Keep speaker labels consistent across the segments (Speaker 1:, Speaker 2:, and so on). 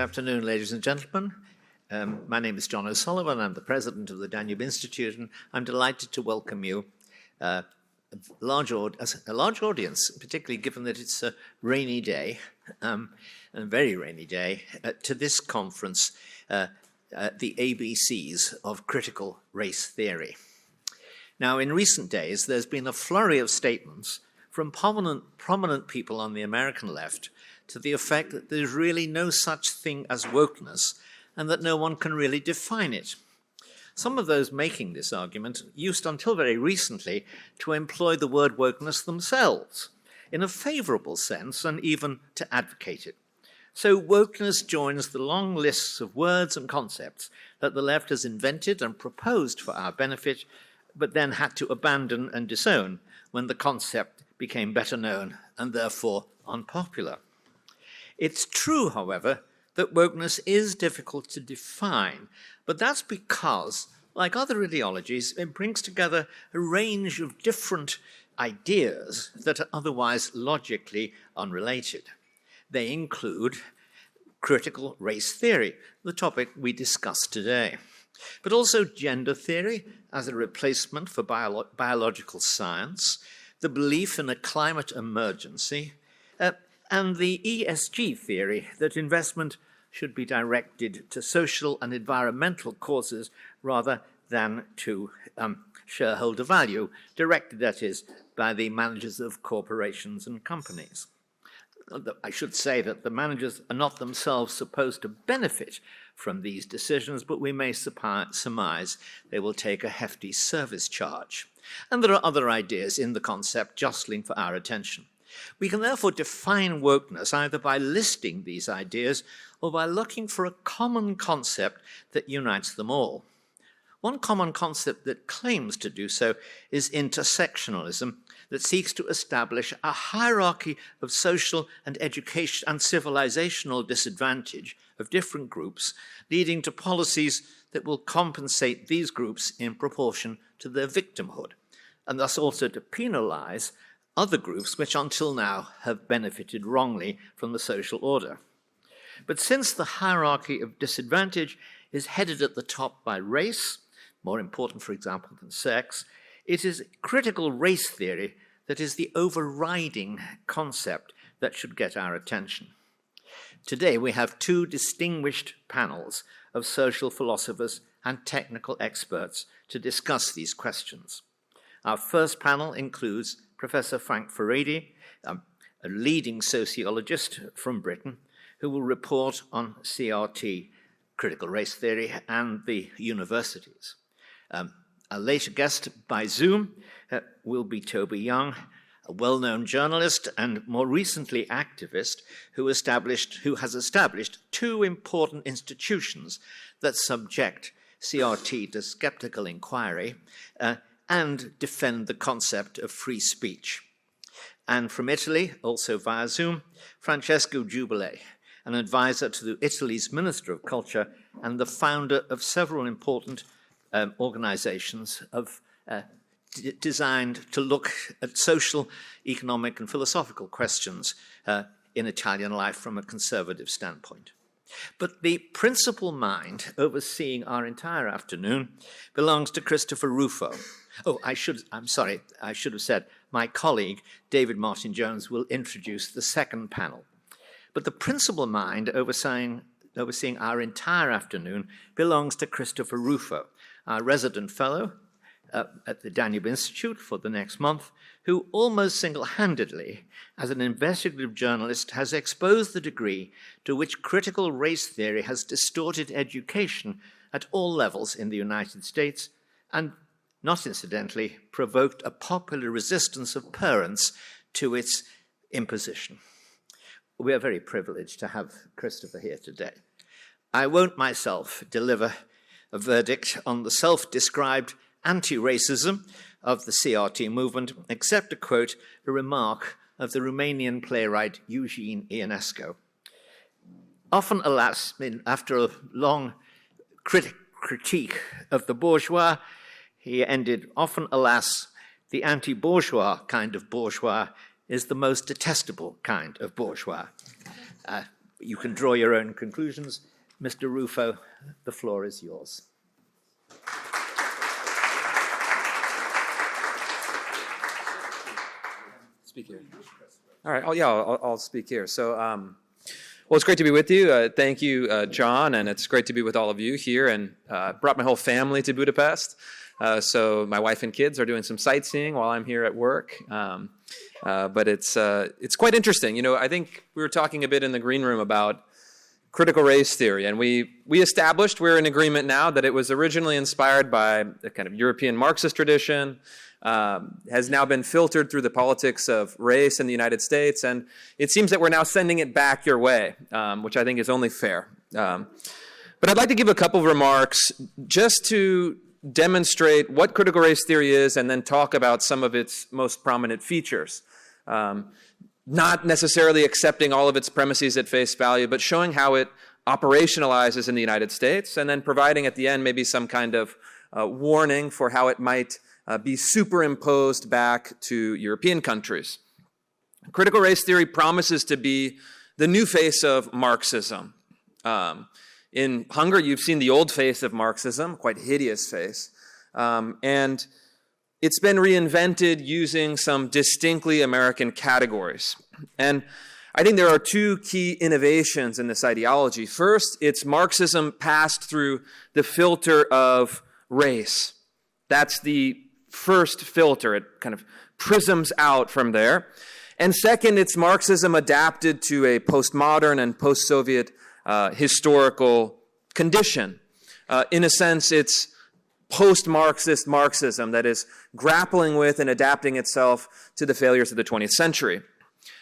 Speaker 1: afternoon, ladies and gentlemen. My name is John O'Sullivan. I'm the president of the Danube Institute, and I'm delighted to welcome you, a large audience, particularly given that it's a rainy day, a very rainy day, to this conference, the ABCs of critical race theory. Now, in recent days, there's been a flurry of statements from prominent people on the American left to the effect that there's really no such thing as wokeness and that no one can really define it. Some of those making this argument used until very recently to employ the word wokeness themselves in a favorable sense and even to advocate it. So wokeness joins the long lists of words and concepts that the left has invented and proposed for our benefit, but then had to abandon and disown when the concept became better known and therefore unpopular. It's true, however, that wokeness is difficult to define, but that's because, like other ideologies, it brings together a range of different ideas that are otherwise logically unrelated. They include critical race theory, the topic we discussed today, but also gender theory as a replacement for biological science, the belief in a climate emergency, and the ESG theory that investment should be directed to social and environmental causes rather than to shareholder value, directed, that is, by the managers of corporations and companies. I should say that the managers are not themselves supposed to benefit from these decisions, but we may surmise they will take a hefty service charge. And there are other ideas in the concept jostling for our attention. We can therefore define wokeness either by listing these ideas or by looking for a common concept that unites them all. One common concept that claims to do so is intersectionalism, that seeks to establish a hierarchy of social and education and civilizational disadvantage of different groups, leading to policies that will compensate these groups in proportion to their victimhood, and thus also to penalize other groups which until now have benefited wrongly from the social order. But since the hierarchy of disadvantage is headed at the top by race, more important, for example, than sex, it is critical race theory that is the overriding concept that should get our attention. Today we have two distinguished panels of social philosophers and technical experts to discuss these questions. Our first panel includes Professor Frank Furedi, a leading sociologist from Britain, who will report on CRT, critical race theory, and the universities. A later guest by Zoom will be Toby Young, a well-known journalist and more recently activist who has established two important institutions that subject CRT to skeptical inquiry and defend the concept of free speech. And from Italy, also via Zoom, Francesco Giubilei, an advisor to Italy's Minister of Culture and the founder of several important organizations designed to look at social, economic, and philosophical questions in Italian life from a conservative standpoint. But the principal mind overseeing our entire afternoon belongs to Christopher Rufo. I should have said my colleague, David Martin Jones, will introduce the second panel. But the principal mind overseeing our entire afternoon belongs to Christopher Rufo, our resident fellow at the Danube Institute for the next month, who almost single-handedly, as an investigative journalist, has exposed the degree to which critical race theory has distorted education at all levels in the United States and, not incidentally, provoked a popular resistance of parents to its imposition. We are very privileged to have Christopher here today. I won't myself deliver a verdict on the self-described anti-racism of the CRT movement, except to quote a remark of the Romanian playwright Eugene Ionesco. Often, alas, after a long critique of the bourgeois, he ended, often, alas, the anti-bourgeois kind of bourgeois is the most detestable kind of bourgeois. but you can draw your own conclusions. Mr. Rufo, the floor is yours.
Speaker 2: Speak here. All right. I'll speak here. So, well, it's great to be with you. Thank you, John, and it's great to be with all of you here. And brought my whole family to Budapest. So my wife and kids are doing some sightseeing while I'm here at work. But it's quite interesting. You know, I think we were talking a bit in the green room about critical race theory, and we established, we're in agreement now, that it was originally inspired by a kind of European Marxist tradition, has now been filtered through the politics of race in the United States, and it seems that we're now sending it back your way, which I think is only fair. But I'd like to give a couple of remarks just to demonstrate what critical race theory is and then talk about some of its most prominent features. Not necessarily accepting all of its premises at face value, but showing how it operationalizes in the United States, and then providing at the end maybe some kind of warning for how it might be superimposed back to European countries. Critical race theory promises to be the new face of Marxism. In Hungary, you've seen the old face of Marxism, quite hideous face, and it's been reinvented using some distinctly American categories. And I think there are two key innovations in this ideology. First, it's Marxism passed through the filter of race. That's the first filter. It kind of prisms out from there. And second, it's Marxism adapted to a postmodern and post-Soviet historical condition. In a sense, it's post-Marxist Marxism that is grappling with and adapting itself to the failures of the 20th century.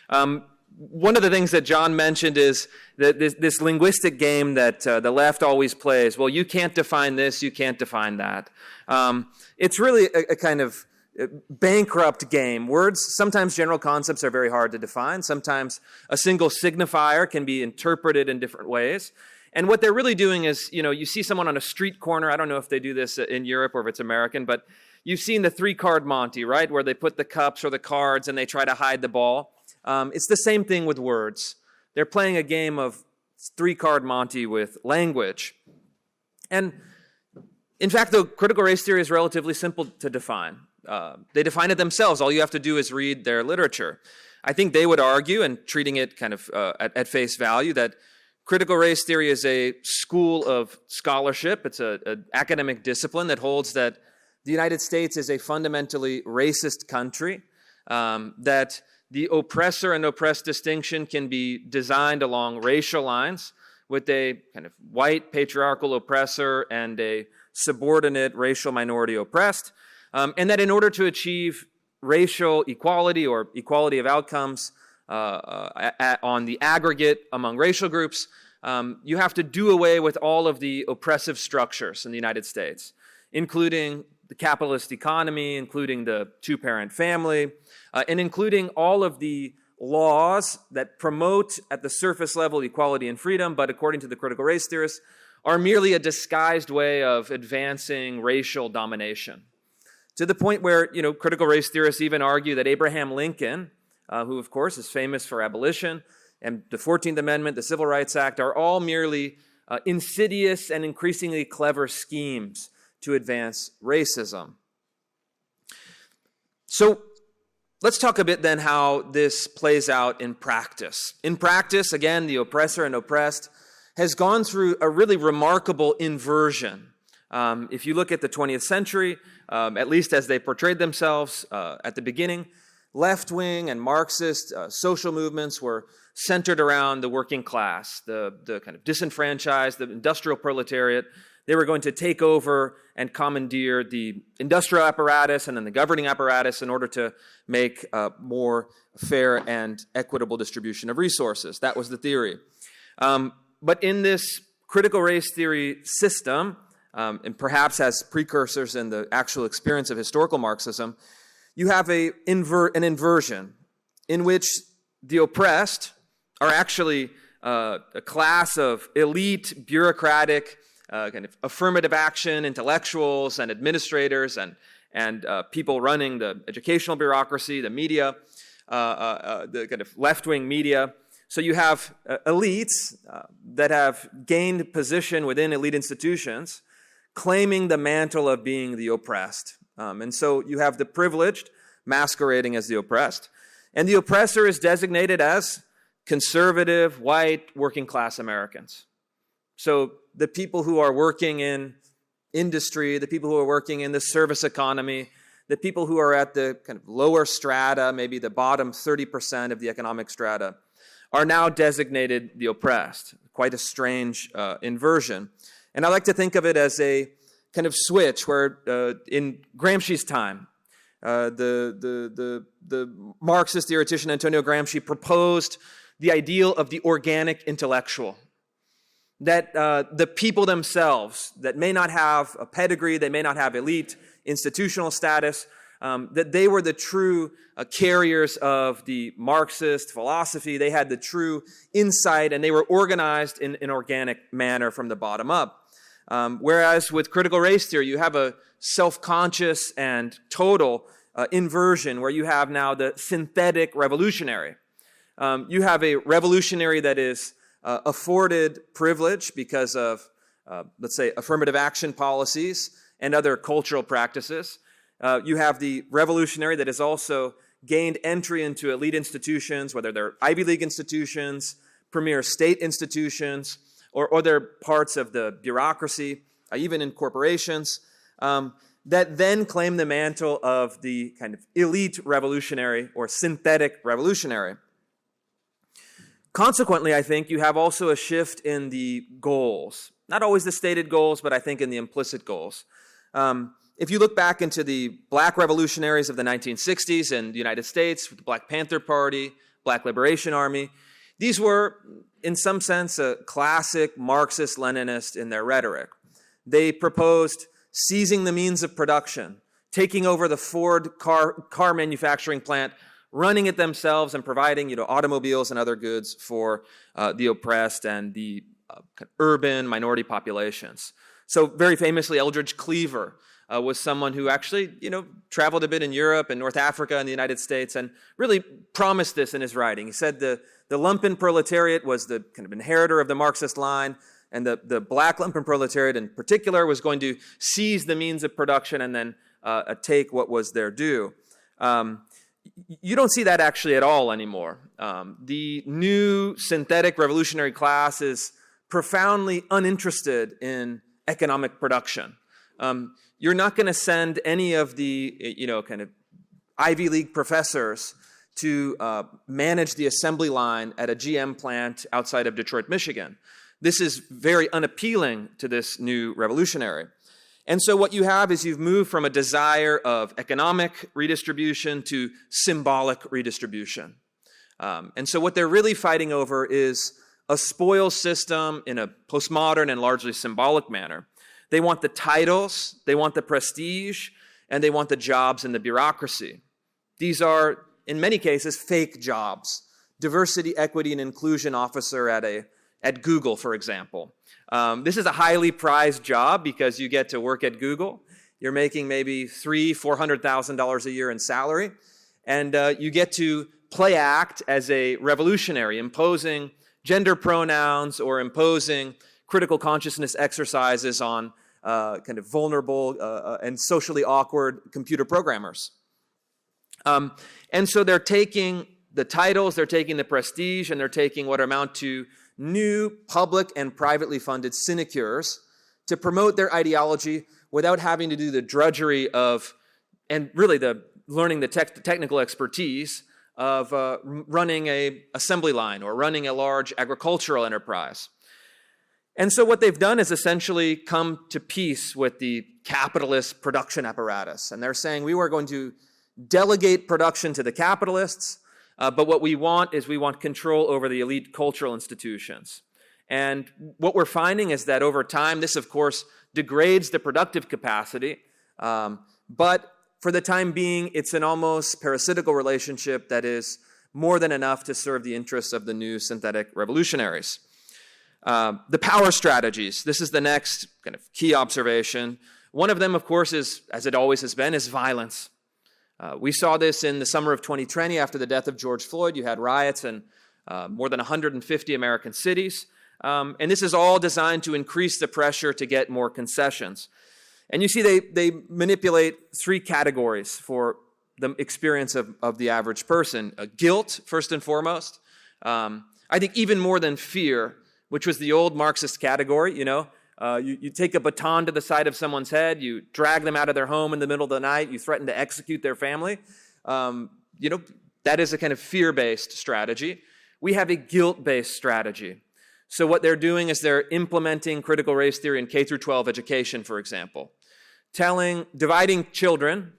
Speaker 2: One of the things that John mentioned is that this linguistic game that the left always plays. Well, you can't define this, you can't define that. It's really a kind of bankrupt game. Words, sometimes general concepts are very hard to define. Sometimes a single signifier can be interpreted in different ways. And what they're really doing is, you know, you see someone on a street corner. I don't know if they do this in Europe or if it's American, but you've seen the three-card Monty, right? Where they put the cups or the cards and they try to hide the ball. It's the same thing with words. They're playing a game of three-card Monty with language. And in fact, though, critical race theory is relatively simple to define. They define it themselves. All you have to do is read their literature. I think they would argue, and treating it kind of at face value, that critical race theory is a school of scholarship. It's an academic discipline that holds that the United States is a fundamentally racist country, that the oppressor and oppressed distinction can be designed along racial lines with a kind of white patriarchal oppressor and a subordinate racial minority oppressed, and that in order to achieve racial equality or equality of outcomes on the aggregate among racial groups, you have to do away with all of the oppressive structures in the United States, including the capitalist economy, including the two-parent family, and including all of the laws that promote at the surface level equality and freedom, but according to the critical race theorists, are merely a disguised way of advancing racial domination. To the point where, you know, critical race theorists even argue that Abraham Lincoln, who of course is famous for abolition, and the 14th Amendment, the Civil Rights Act, are all merely insidious and increasingly clever schemes to advance racism. So let's talk a bit then how this plays out in practice. In practice, again, the oppressor and oppressed has gone through a really remarkable inversion. If you look at the 20th century, at least as they portrayed themselves at the beginning, left-wing and Marxist social movements were centered around the working class, the kind of disenfranchised, the industrial proletariat. They were going to take over and commandeer the industrial apparatus and then the governing apparatus in order to make a more fair and equitable distribution of resources. That was the theory. But in this critical race theory system, and perhaps as precursors in the actual experience of historical Marxism, you have an inversion in which the oppressed are actually a class of elite, bureaucratic, kind of affirmative action intellectuals and administrators and people running the educational bureaucracy, the media, the kind of left-wing media, So you have elites that have gained position within elite institutions, claiming the mantle of being the oppressed. And so you have the privileged masquerading as the oppressed. And the oppressor is designated as conservative, white, working-class Americans. So the people who are working in industry, the people who are working in the service economy, the people who are at the kind of lower strata, maybe the bottom 30% of the economic strata, are now designated the oppressed. Quite a strange inversion. And I like to think of it as a kind of switch where in Gramsci's time, the Marxist theoretician Antonio Gramsci proposed the ideal of the organic intellectual. That the people themselves, that may not have a pedigree, they may not have elite institutional status, that they were the true carriers of the Marxist philosophy. They had the true insight, and they were organized in an organic manner from the bottom up. Whereas with critical race theory, you have a self-conscious and total inversion where you have now the synthetic revolutionary. You have a revolutionary that is afforded privilege because of, let's say, affirmative action policies and other cultural practices. You have the revolutionary that has also gained entry into elite institutions, whether they're Ivy League institutions, premier state institutions, or other parts of the bureaucracy, even in corporations, that then claim the mantle of the kind of elite revolutionary or synthetic revolutionary. Consequently, I think you have also a shift in the goals. Not always the stated goals, but I think in the implicit goals. If you look back into the black revolutionaries of the 1960s in the United States, with the Black Panther Party, Black Liberation Army, these were, in some sense, a classic Marxist-Leninist in their rhetoric. They proposed seizing the means of production, taking over the Ford car manufacturing plant, running it themselves and providing, automobiles and other goods for the oppressed and the urban minority populations. So very famously, Eldridge Cleaver was someone who actually, traveled a bit in Europe and North Africa and the United States and really promised this in his writing. He said the lumpen proletariat was the kind of inheritor of the Marxist line, and the black lumpen proletariat in particular was going to seize the means of production and then take what was their due. You don't see that actually at all anymore. The new synthetic revolutionary class is profoundly uninterested in economic production. You're not going to send any of the, kind of Ivy League professors to manage the assembly line at a GM plant outside of Detroit, Michigan. This is very unappealing to this new revolutionary. And so what you have is you've moved from a desire of economic redistribution to symbolic redistribution. And so what they're really fighting over is a spoils system in a postmodern and largely symbolic manner. They want the titles, they want the prestige, and they want the jobs in the bureaucracy. These are, in many cases, fake jobs. Diversity, equity, and inclusion officer at Google, for example. This is a highly prized job because you get to work at Google. You're making maybe $300,000-$400,000 a year in salary, and you get to play act as a revolutionary, imposing gender pronouns or imposing critical consciousness exercises on kind of vulnerable and socially awkward computer programmers. And so they're taking the titles, they're taking the prestige, and they're taking what amount to new public and privately funded sinecures to promote their ideology without having to do the drudgery of, and really learning the technical expertise of running a assembly line or running a large agricultural enterprise. And so what they've done is essentially come to peace with the capitalist production apparatus. And they're saying we are going to delegate production to the capitalists, but what we want is we want control over the elite cultural institutions. And what we're finding is that over time, this, of course, degrades the productive capacity, but for the time being, it's an almost parasitical relationship that is more than enough to serve the interests of the new synthetic revolutionaries. The power strategies. This is the next kind of key observation. One of them, of course, is, as it always has been, is violence. We saw this in the summer of 2020 after the death of George Floyd. You had riots in more than 150 American cities. And this is all designed to increase the pressure to get more concessions. And you see they manipulate three categories for the experience of the average person. Guilt, first and foremost. I think even more than fear, which was the old Marxist category, you take a baton to the side of someone's head, you drag them out of their home in the middle of the night, you threaten to execute their family. That is a kind of fear-based strategy. We have a guilt-based strategy. So what they're doing is they're implementing critical race theory in K through 12 education, for example. Dividing children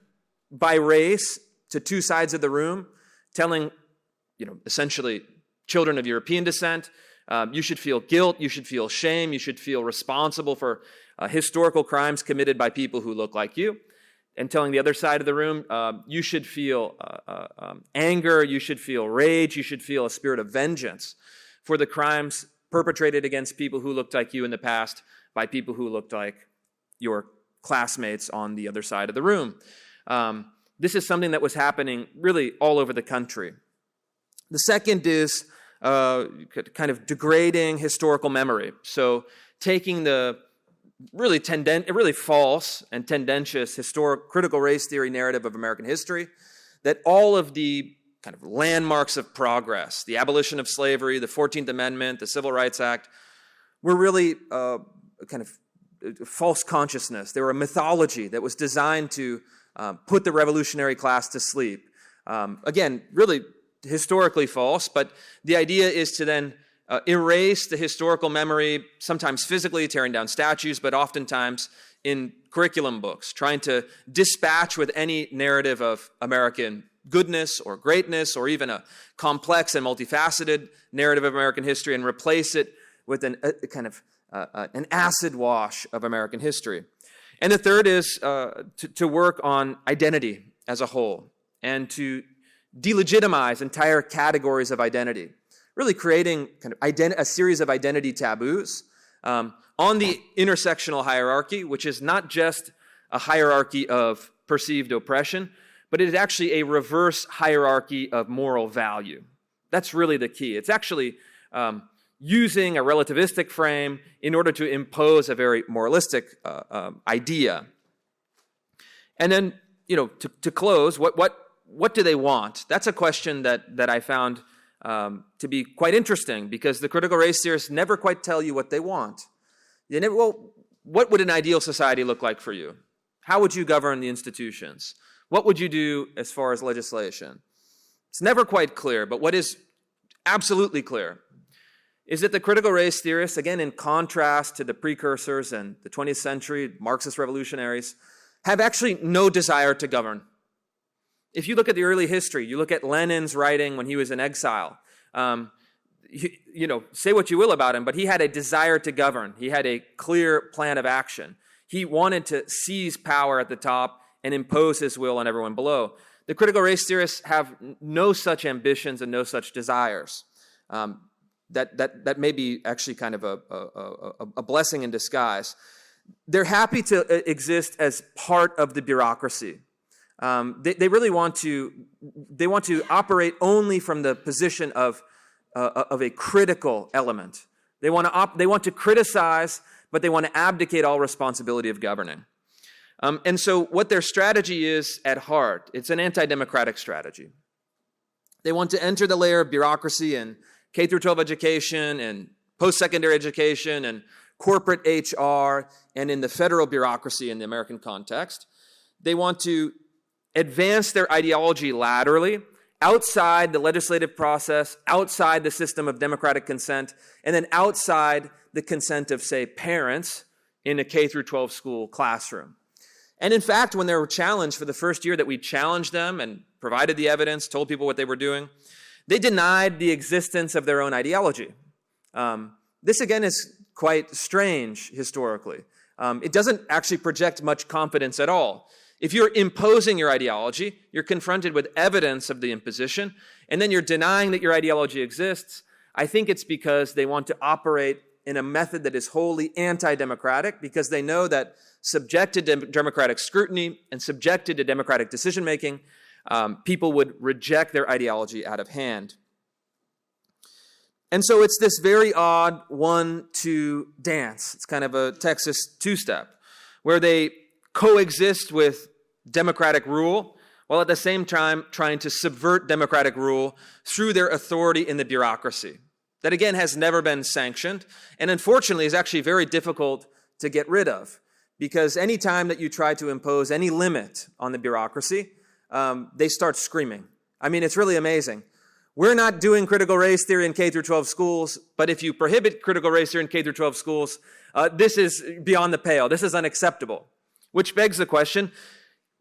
Speaker 2: by race to two sides of the room, telling, essentially children of European descent, you should feel guilt, you should feel shame, you should feel responsible for historical crimes committed by people who look like you. And telling the other side of the room, you should feel anger, you should feel rage, you should feel a spirit of vengeance for the crimes perpetrated against people who looked like you in the past by people who looked like your classmates on the other side of the room. This is something that was happening really all over the country. The second is kind of degrading historical memory. So taking the really false and tendentious historic critical race theory narrative of American history, that all of the kind of landmarks of progress, the abolition of slavery, the 14th Amendment, the Civil Rights Act, were really kind of false consciousness. They were a mythology that was designed to put the revolutionary class to sleep. Again, really historically false, but the idea is to then erase the historical memory, sometimes physically tearing down statues, but oftentimes in curriculum books, trying to dispatch with any narrative of American goodness or greatness or even a complex and multifaceted narrative of American history and replace it with an acid wash of American history. And the third is to work on identity as a whole and to delegitimize entire categories of identity, really creating kind of a series of identity taboos on the intersectional hierarchy, which is not just a hierarchy of perceived oppression, but it is actually a reverse hierarchy of moral value. That's really the key. It's actually using a relativistic frame in order to impose a very moralistic idea. And then, to close, what do they want? That's a question that I found to be quite interesting, because the critical race theorists never quite tell you what they want. What would an ideal society look like for you? How would you govern the institutions? What would you do as far as legislation? It's never quite clear, but what is absolutely clear is that the critical race theorists, again in contrast to the precursors and the 20th century Marxist revolutionaries, have actually no desire to govern. If you look at the early history, you look at Lenin's writing when he was in exile, say what you will about him, but he had a desire to govern. He had a clear plan of action. He wanted to seize power at the top and impose his will on everyone below. The critical race theorists have no such ambitions and no such desires. That may be actually kind of a blessing in disguise. They're happy to exist as part of the bureaucracy. They really want to operate only from the position of a critical element. They want to criticize, but they want to abdicate all responsibility of governing. And so what their strategy is at heart, it's an anti-democratic strategy. They want to enter the layer of bureaucracy in K through 12 education and post-secondary education and corporate HR and in the federal bureaucracy in the American context. They want to advance their ideology laterally, outside the legislative process, outside the system of democratic consent, and then outside the consent of, say, parents in a K through 12 school classroom. And in fact, when they were challenged for the first year that we challenged them and provided the evidence, told people what they were doing, they denied the existence of their own ideology. This, again, is quite strange historically. It doesn't actually project much confidence at all. If you're imposing your ideology, you're confronted with evidence of the imposition, and then you're denying that your ideology exists. I think it's because they want to operate in a method that is wholly anti-democratic, because they know that subjected to democratic scrutiny and subjected to democratic decision-making, people would reject their ideology out of hand. And so it's this very odd 1-2 dance. It's kind of a Texas two-step, where they coexist with democratic rule, while at the same time trying to subvert democratic rule through their authority in the bureaucracy. That, again, has never been sanctioned, and unfortunately is actually very difficult to get rid of, because any time that you try to impose any limit on the bureaucracy, they start screaming. I mean, it's really amazing. We're not doing critical race theory in K through 12 schools, but if you prohibit critical race theory in K through 12 schools, this is beyond the pale. This is unacceptable. Which begs the question,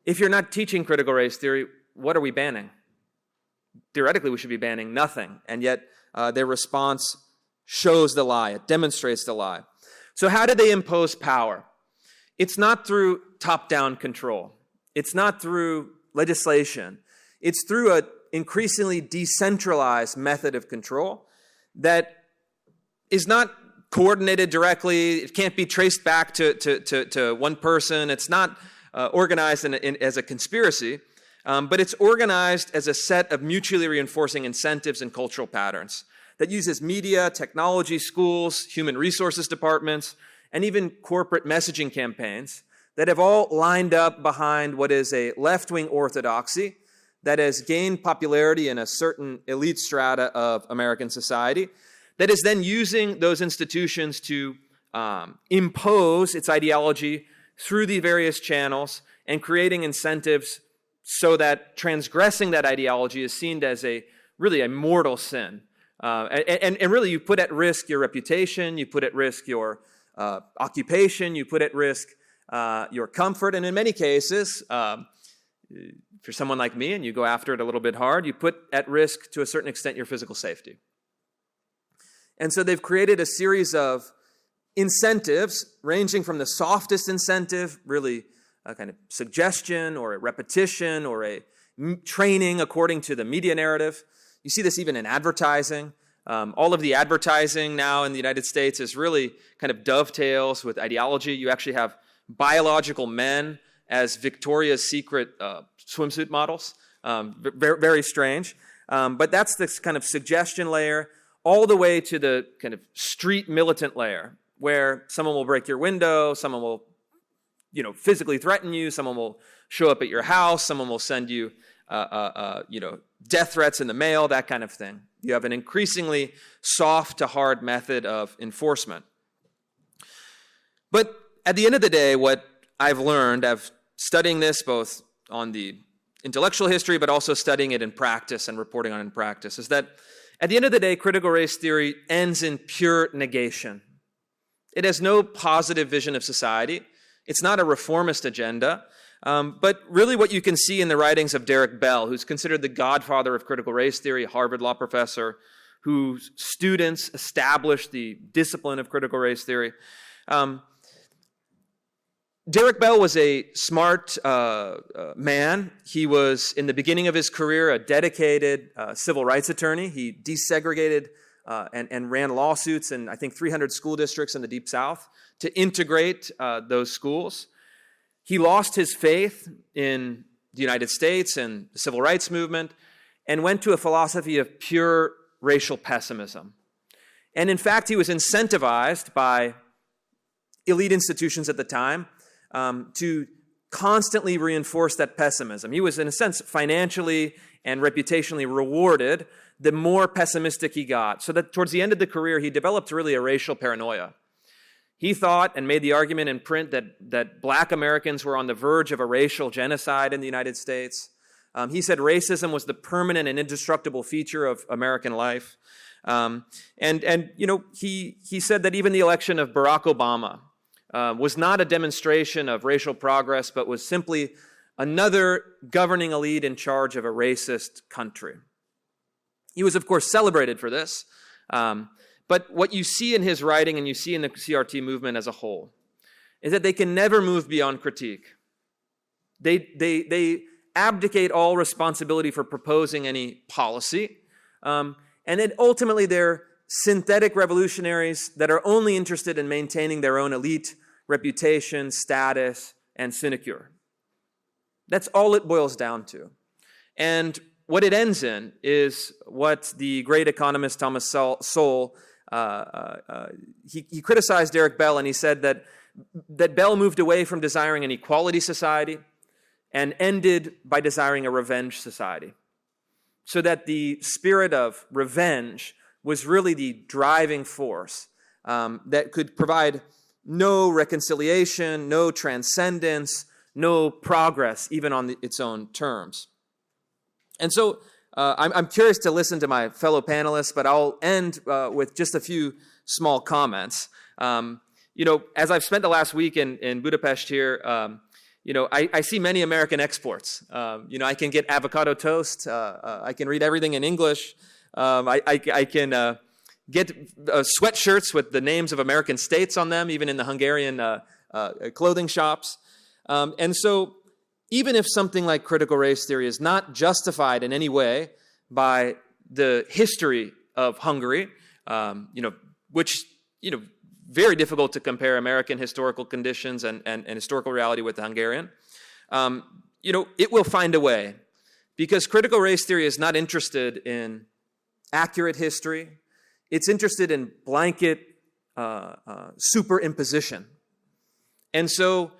Speaker 2: if you're not teaching critical race theory, what are we banning? Theoretically, we should be banning nothing, and yet their response shows the lie. It demonstrates the lie. So how do they impose power? It's not through top-down control. It's not through legislation. It's through an increasingly decentralized method of control that is not coordinated directly. It can't be traced back to one person. It's not organized as a conspiracy, but it's organized as a set of mutually reinforcing incentives and cultural patterns that uses media, technology, schools, human resources departments, and even corporate messaging campaigns that have all lined up behind what is a left-wing orthodoxy that has gained popularity in a certain elite strata of American society, that is then using those institutions to impose its ideology through the various channels and creating incentives so that transgressing that ideology is seen as really a mortal sin. And really, you put at risk your reputation, you put at risk your occupation, you put at risk your comfort, and in many cases, for someone like me, and you go after it a little bit hard, you put at risk, to a certain extent, your physical safety. And so they've created a series of incentives, ranging from the softest incentive, really a kind of suggestion or a repetition or a training according to the media narrative. You see this even in advertising. All of the advertising now in the United States is really kind of dovetails with ideology. You actually have biological men as Victoria's Secret swimsuit models. Very, very strange. But that's this kind of suggestion layer, all the way to the kind of street militant layer, where someone will break your window, someone will, physically threaten you, someone will show up at your house, someone will send you, death threats in the mail, that kind of thing. You have an increasingly soft to hard method of enforcement. But at the end of the day, what I've learned, studying this both on the intellectual history, but also studying it in practice and reporting on it in practice, is that at the end of the day, critical race theory ends in pure negation. It has no positive vision of society. It's not a reformist agenda. But really what you can see in the writings of Diederik Bell, who's considered the godfather of critical race theory, a Harvard law professor, whose students established the discipline of critical race theory. Diederik Bell was a smart man. He was, in the beginning of his career, a dedicated civil rights attorney. He desegregated and ran lawsuits in, I think, 300 school districts in the Deep South to integrate those schools. He lost his faith in the United States and the civil rights movement and went to a philosophy of pure racial pessimism. And in fact, he was incentivized by elite institutions at the time to constantly reinforce that pessimism. He was, in a sense, financially and reputationally rewarded the more pessimistic he got, so that towards the end of the career, he developed really a racial paranoia. He thought and made the argument in print that black Americans were on the verge of a racial genocide in the United States. He said racism was the permanent and indestructible feature of American life. He said that even the election of Barack Obama was not a demonstration of racial progress, but was simply another governing elite in charge of a racist country. He was, of course, celebrated for this. But what you see in his writing and you see in the CRT movement as a whole is that they can never move beyond critique. They abdicate all responsibility for proposing any policy. And then ultimately they're synthetic revolutionaries that are only interested in maintaining their own elite reputation, status, and sinecure. That's all it boils down to. And what it ends in is what the great economist Thomas Sowell, he criticized Derek Bell, and he said that Bell moved away from desiring an equality society and ended by desiring a revenge society. So that the spirit of revenge was really the driving force that could provide no reconciliation, no transcendence, no progress, even on its own terms. And so I'm curious to listen to my fellow panelists, but I'll end with just a few small comments. As I've spent the last week in Budapest here, I see many American exports. I can get avocado toast. I can read everything in English. I can get sweatshirts with the names of American states on them, even in the Hungarian clothing shops. And so even if something like critical race theory is not justified in any way by the history of Hungary, which, very difficult to compare American historical conditions and historical reality with the Hungarian, it will find a way, because critical race theory is not interested in accurate history. It's interested in blanket superimposition. And so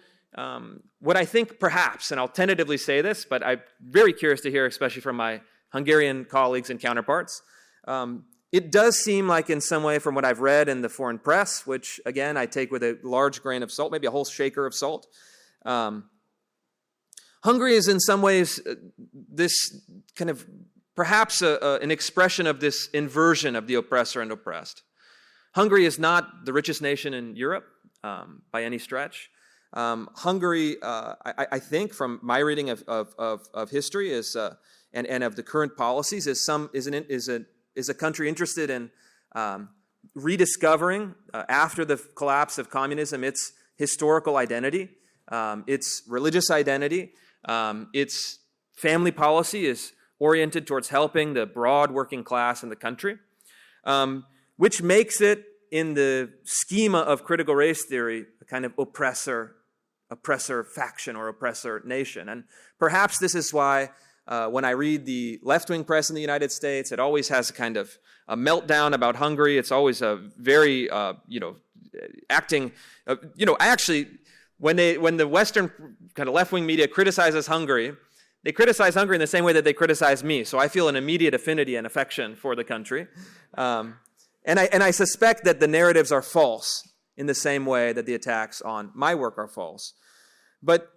Speaker 2: what I think perhaps, and I'll tentatively say this, but I'm very curious to hear, especially from my Hungarian colleagues and counterparts, it does seem like in some way, from what I've read in the foreign press, which again I take with a large grain of salt, maybe a whole shaker of salt, Hungary is in some ways this kind of perhaps an expression of this inversion of the oppressor and oppressed. Hungary is not the richest nation in Europe by any stretch. Hungary, I think, from my reading of history, is and of the current policies, is a country interested in rediscovering after the collapse of communism its historical identity, its religious identity, its family policy is oriented towards helping the broad working class in the country, which makes it, in the schema of critical race theory, a kind of oppressor faction or oppressor nation. And perhaps this is why when I read the left-wing press in the United States, it always has a kind of a meltdown about Hungary. It's always a very, acting, when the Western kind of left-wing media criticizes Hungary, they criticize Hungary in the same way that they criticize me. So I feel an immediate affinity and affection for the country. And I suspect that the narratives are false in the same way that the attacks on my work are false. But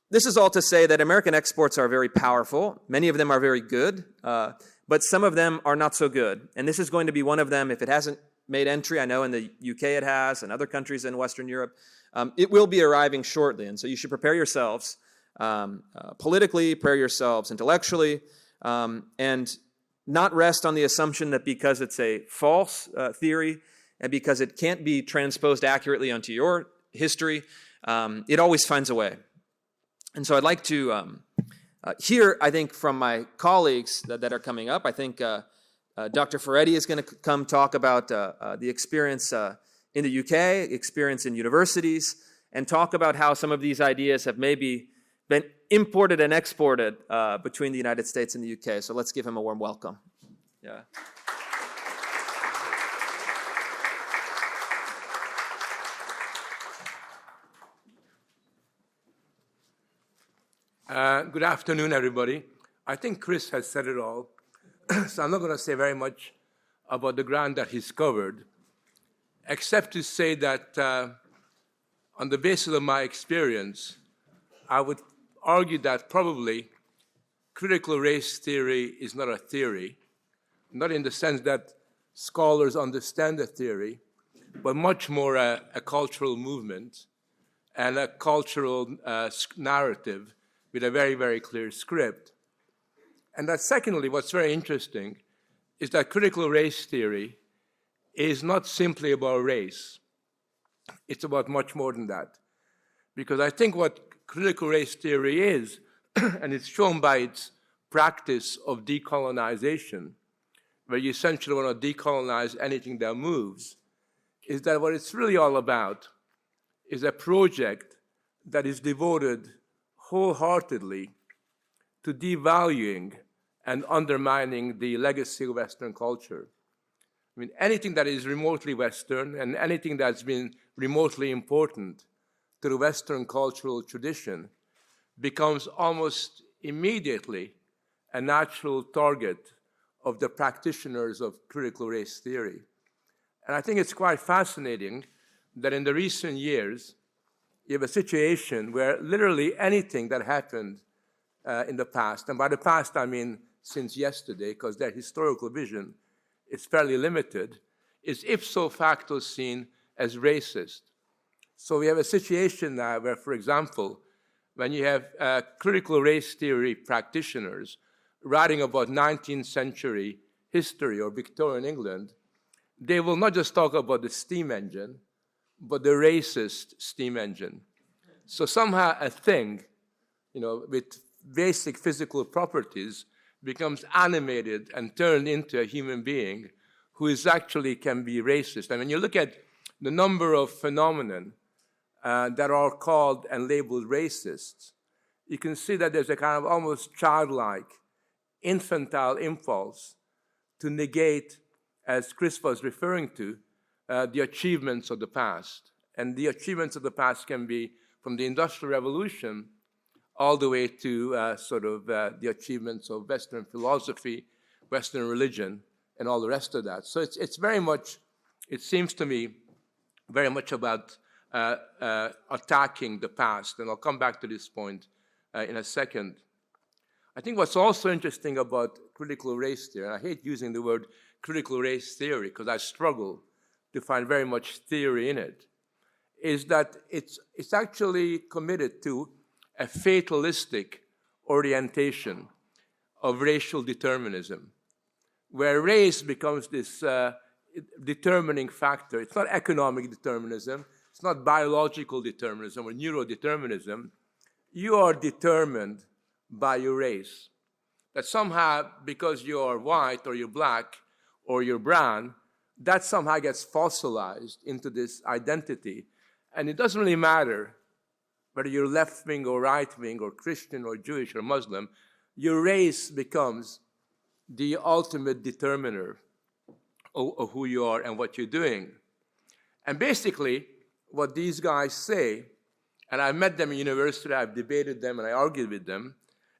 Speaker 2: this is all to say that American exports are very powerful. Many of them are very good, but some of them are not so good. And this is going to be one of them. If it hasn't made entry, I know in the UK it has, and other countries in Western Europe, it will be arriving shortly. And so you should prepare yourselves politically, prepare yourselves intellectually, and not rest on the assumption that because it's a false theory and because it can't be transposed accurately onto your history, it always finds a way. And so I'd like to hear, I think, from my colleagues that are coming up. I think Dr. Furedi is going to come talk about the experience in the UK, experience in universities, and talk about how some of these ideas have maybe been imported and exported between the United States and the UK. So let's give him a warm welcome. Yeah.
Speaker 3: Good afternoon, everybody. I think Chris has said it all, so I'm not going to say very much about the ground that he's covered, except to say that on the basis of my experience, I would argue that probably critical race theory is not a theory, not in the sense that scholars understand the theory, but much more a cultural movement and a cultural narrative with a very, very clear script. And that secondly, what's very interesting is that critical race theory is not simply about race. It's about much more than that. Because I think what critical race theory is, and it's shown by its practice of decolonization, where you essentially want to decolonize anything that moves, is that what it's really all about is a project that is devoted wholeheartedly to devaluing and undermining the legacy of Western culture. I mean, anything that is remotely Western and anything that's been remotely important to the Western cultural tradition becomes almost immediately a natural target of the practitioners of critical race theory. And I think it's quite fascinating that in the recent years, you have a situation where literally anything that happened in the past, and by the past I mean since yesterday, because their historical vision is fairly limited, is ipso facto seen as racist. So we have a situation now where, for example, when you have critical race theory practitioners writing about 19th century history or Victorian England, they will not just talk about the steam engine, but the racist steam engine. So somehow a thing, with basic physical properties becomes animated and turned into a human being who is actually can be racist. And when you look at the number of phenomena that are called and labeled racists, you can see that there's a kind of almost childlike, infantile impulse to negate, as Chris was referring to, the achievements of the past. And the achievements of the past can be from the Industrial Revolution all the way to the achievements of Western philosophy, Western religion, and all the rest of that. So it's very much, it seems to me, very much about attacking the past. And I'll come back to this point in a second. I think what's also interesting about critical race theory, and I hate using the word critical race theory because I struggle to find very much theory in it, is that it's actually committed to a fatalistic orientation of racial determinism, where race becomes this determining factor. It's not economic determinism, it's not biological determinism or neurodeterminism. You are determined by your race. That somehow, because you're white or you're black or you're brown, that somehow gets fossilized into this identity. And it doesn't really matter whether you're left-wing or right-wing or Christian or Jewish or Muslim, your race becomes the ultimate determiner of who you are and what you're doing. And basically, what these guys say, and I met them in university, I've debated them and I argued with them,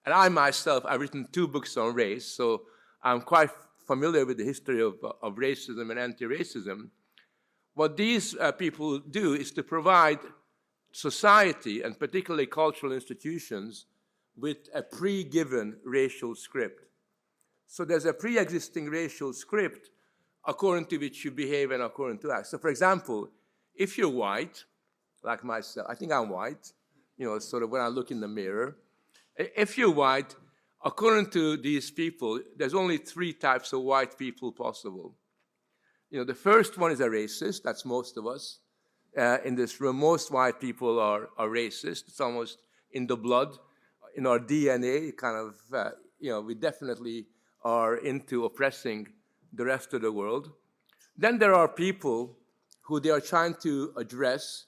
Speaker 3: and I myself, I've written 2 books on race, so I'm quite familiar with the history of racism and anti-racism. What these people do is to provide society, and particularly cultural institutions, with a pre-given racial script. So there's a pre-existing racial script according to which you behave and according to act. So for example, if you're white, like myself, I think I'm white, sort of when I look in the mirror, if you're white, according to these people, there's only 3 types of white people possible. The first one is a racist, that's most of us. In this room, most white people are racist. It's almost in the blood, in our DNA, kind of, we definitely are into oppressing the rest of the world. Then there are people who they are trying to address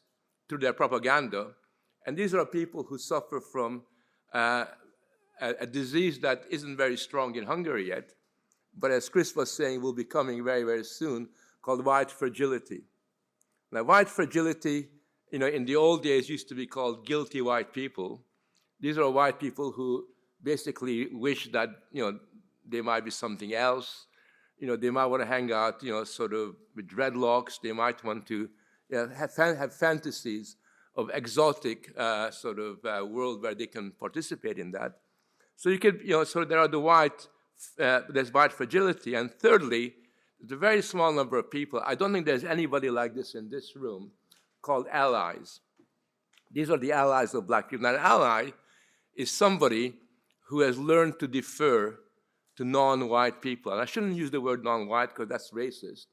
Speaker 3: through their propaganda, and these are people who suffer from a disease that isn't very strong in Hungary yet, but as Chris was saying, will be coming very, very soon, called white fragility. Now, white fragility, in the old days used to be called guilty white people. These are white people who basically wish that, they might be something else. They might want to hang out, sort of with dreadlocks. They might want to have fantasies of exotic world where they can participate in that. So you could, so there are there's white fragility. And thirdly, there's a very small number of people, I don't think there's anybody like this in this room, called allies. These are the allies of black people. Now, an ally is somebody who has learned to defer to non-white people. And I shouldn't use the word non-white because that's racist,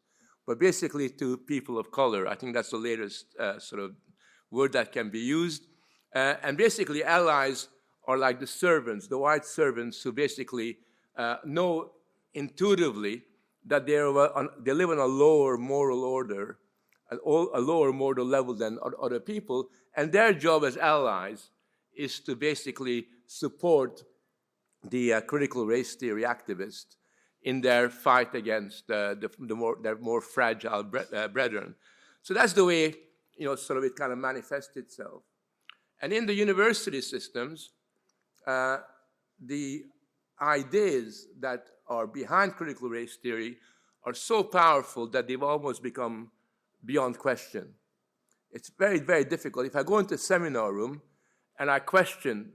Speaker 3: but basically to people of color. I think that's the latest word that can be used. And basically, allies are like the servants, the white servants who basically know intuitively that they live on a lower moral order, a lower moral level than other people, and their job as allies is to basically support the critical race theory activists in their fight against their more fragile brethren. So that's the way, sort of it kind of manifests itself. And in the university systems, the ideas that are behind critical race theory are so powerful that they've almost become beyond question. It's very, very difficult. If I go into a seminar room and I question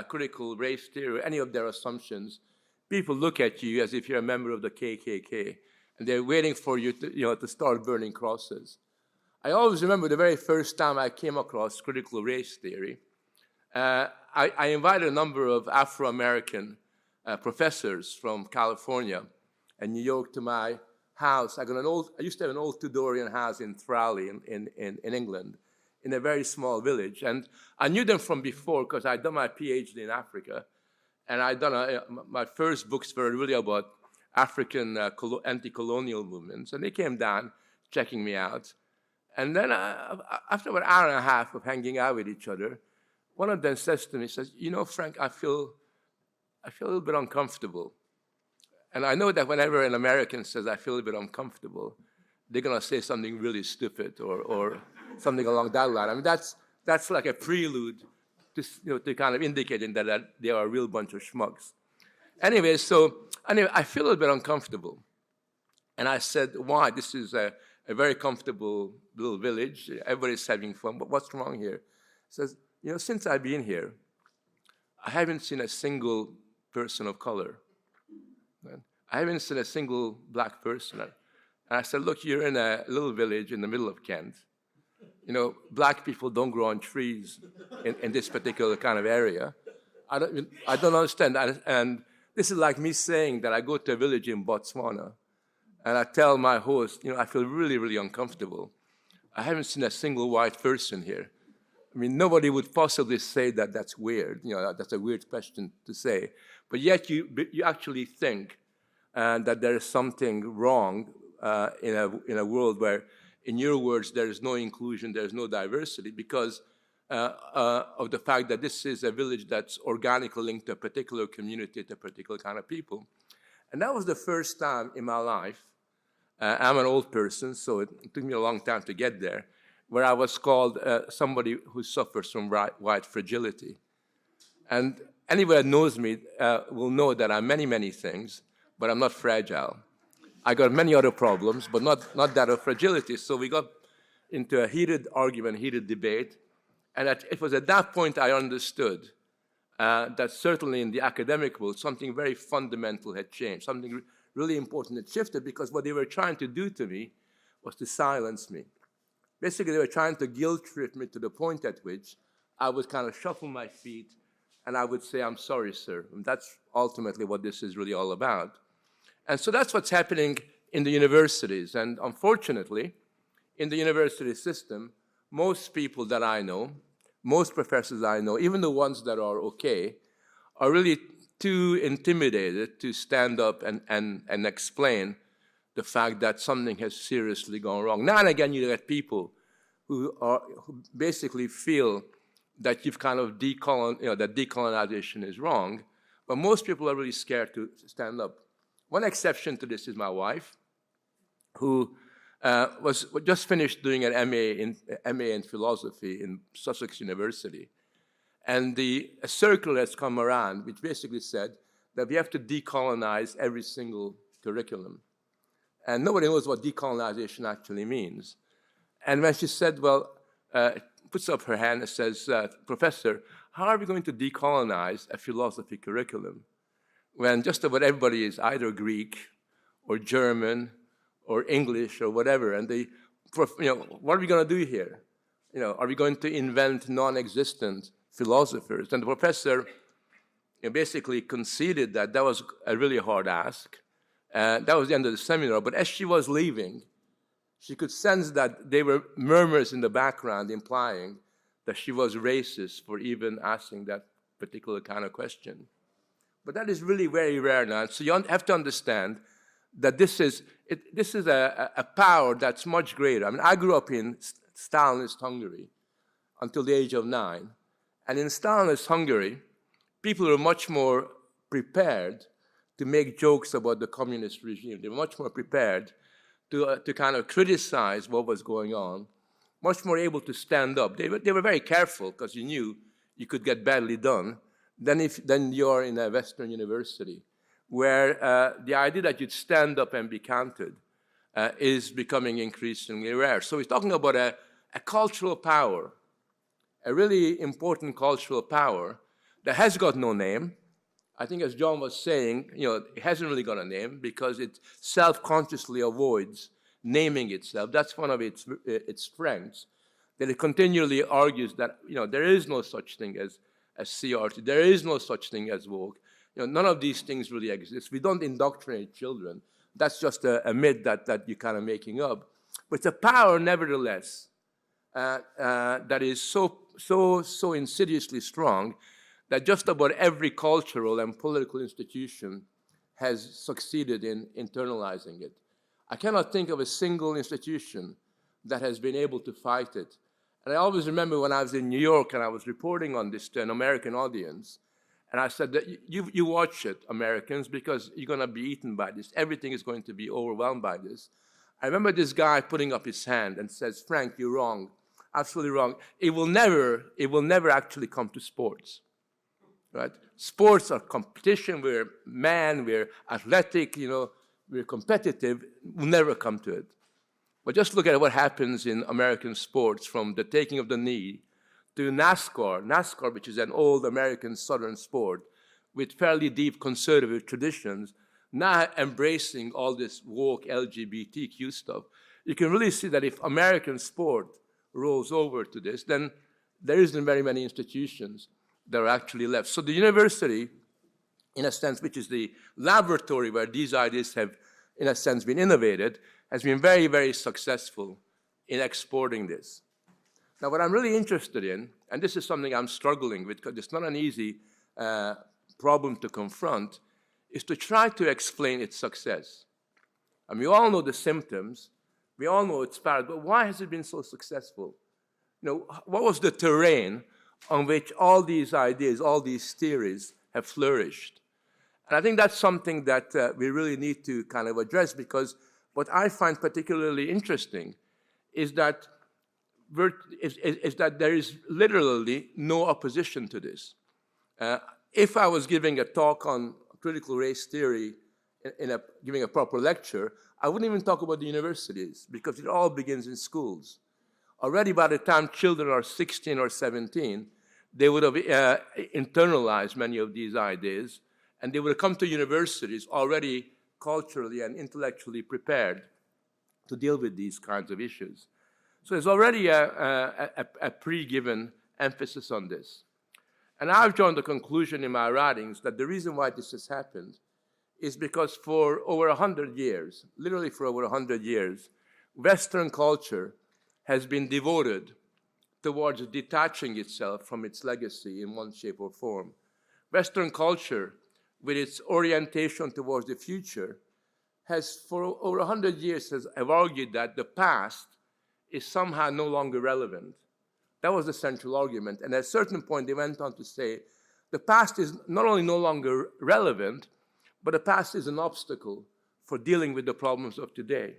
Speaker 3: critical race theory, any of their assumptions, people look at you as if you're a member of the KKK, and they're waiting for you to, to start burning crosses. I always remember the very first time I came across critical race theory. I invited a number of Afro-American professors from California and New York to my house. I used to have an old Tudorian house in Thrally in England, in a very small village. And I knew them from before because I'd done my PhD in Africa. And I'd done my first books were really about African anti-colonial movements. And they came down checking me out. And then after about an hour and a half of hanging out with each other, one of them says to me, says, Frank, I feel a little bit uncomfortable. And I know that whenever an American says, I feel a bit uncomfortable, they're going to say something really stupid or something along that line. I mean, that's like a prelude to kind of indicating that they are a real bunch of schmucks. Anyway, I feel a little bit uncomfortable. And I said, why? This is a very comfortable little village. Everybody's having fun. But what's wrong here? He says, since I've been here, I haven't seen a single person of color. I haven't seen a single black person. And I said, look, you're in a little village in the middle of Kent. Black people don't grow on trees in this particular kind of area. I don't understand. And this is like me saying that I go to a village in Botswana and I tell my host, I feel really, really uncomfortable. I haven't seen a single white person here. I mean, nobody would possibly say that that's weird. That's a weird question to say. But yet you actually think that there is something wrong in a world where, in your words, there is no inclusion, there is no diversity, because of the fact that this is a village that's organically linked to a particular community, to a particular kind of people. And that was the first time in my life, I'm an old person, so it took me a long time to get there, where I was called somebody who suffers from white fragility. And anybody that knows me will know that I'm many, many things, but I'm not fragile. I got many other problems, but not that of fragility. So we got into a heated argument, heated debate. And it was at that point I understood that certainly in the academic world, something very fundamental had changed. Something really important had shifted, because what they were trying to do to me was to silence me. Basically, they were trying to guilt trip me to the point at which I would kind of shuffle my feet and I would say, I'm sorry, sir. And that's ultimately what this is really all about. And so that's what's happening in the universities. And unfortunately, in the university system, most people that I know, most professors I know, even the ones that are okay, are really too intimidated to stand up and explain the fact that something has seriously gone wrong. Now and again, you get people who basically feel that you've kind of that decolonization is wrong, but most people are really scared to stand up. One exception to this is my wife, who was just finished doing an MA in philosophy in Sussex University. And a circular has come around which basically said that we have to decolonize every single curriculum. And nobody knows what decolonization actually means. And when she said, puts up her hand and says, Professor, how are we going to decolonize a philosophy curriculum when just about everybody is either Greek or German or English or whatever? And what are we going to do here? Are we going to invent non-existent philosophers? And the professor basically conceded that was a really hard ask. That was the end of the seminar. But as she was leaving, she could sense that there were murmurs in the background implying that she was racist for even asking that particular kind of question. But that is really very rare now. So you have to understand that this is a power that's much greater. I mean, I grew up in Stalinist Hungary until the age of 9. And in Stalinist Hungary, people were much more prepared to make jokes about the communist regime. They were much more prepared to kind of criticize what was going on, much more able to stand up. They were very careful because you knew you could get badly done than you're in a Western university, where the idea that you'd stand up and be counted is becoming increasingly rare. So we're talking about a cultural power, a really important cultural power that has got no name. I think, as John was saying, it hasn't really got a name because it self-consciously avoids naming itself. That's one of its strengths, that it continually argues that there is no such thing as CRT, there is no such thing as woke. None of these things really exist. We don't indoctrinate children. That's just a myth that you're kind of making up. But it's a power, nevertheless, that is so insidiously strong that just about every cultural and political institution has succeeded in internalizing it. I cannot think of a single institution that has been able to fight it. And I always remember when I was in New York and I was reporting on this to an American audience, and I said that you watch it, Americans, because you're going to be eaten by this. Everything is going to be overwhelmed by this. I remember this guy putting up his hand and says, "Frank, you're wrong, absolutely wrong. It will never actually come to sports, right? Sports are competition. We're we're athletic, we're competitive. We'll never come to it. But just look at what happens in American sports, from the taking of the knee to NASCAR, which is an old American Southern sport with fairly deep conservative traditions, now embracing all this woke LGBTQ stuff. You can really see that if American sport rolls over to this, then there isn't very many institutions that are actually left. So the university, in a sense, which is the laboratory where these ideas have, in a sense, been innovated, has been very, very successful in exporting this. Now, what I'm really interested in, and this is something I'm struggling with because it's not an easy problem to confront, is to try to explain its success. I mean, we all know the symptoms, we all know it's bad, but why has it been so successful? What was the terrain on which all these ideas, all these theories have flourished? And I think that's something that we really need to kind of address, because what I find particularly interesting is that there is literally no opposition to this. If I was giving a talk on critical race theory, giving a proper lecture, I wouldn't even talk about the universities, because it all begins in schools. Already by the time children are 16 or 17, they would have internalized many of these ideas, and they would have come to universities already culturally and intellectually prepared to deal with these kinds of issues. So there's already a pre-given emphasis on this. And I've drawn the conclusion in my writings that the reason why this has happened is because for over 100 years, literally for over 100 years, Western culture has been devoted towards detaching itself from its legacy in one shape or form. Western culture, with its orientation towards the future, has for over 100 years have argued that the past is somehow no longer relevant. That was the central argument. And at a certain point, they went on to say, the past is not only no longer relevant, but the past is an obstacle for dealing with the problems of today.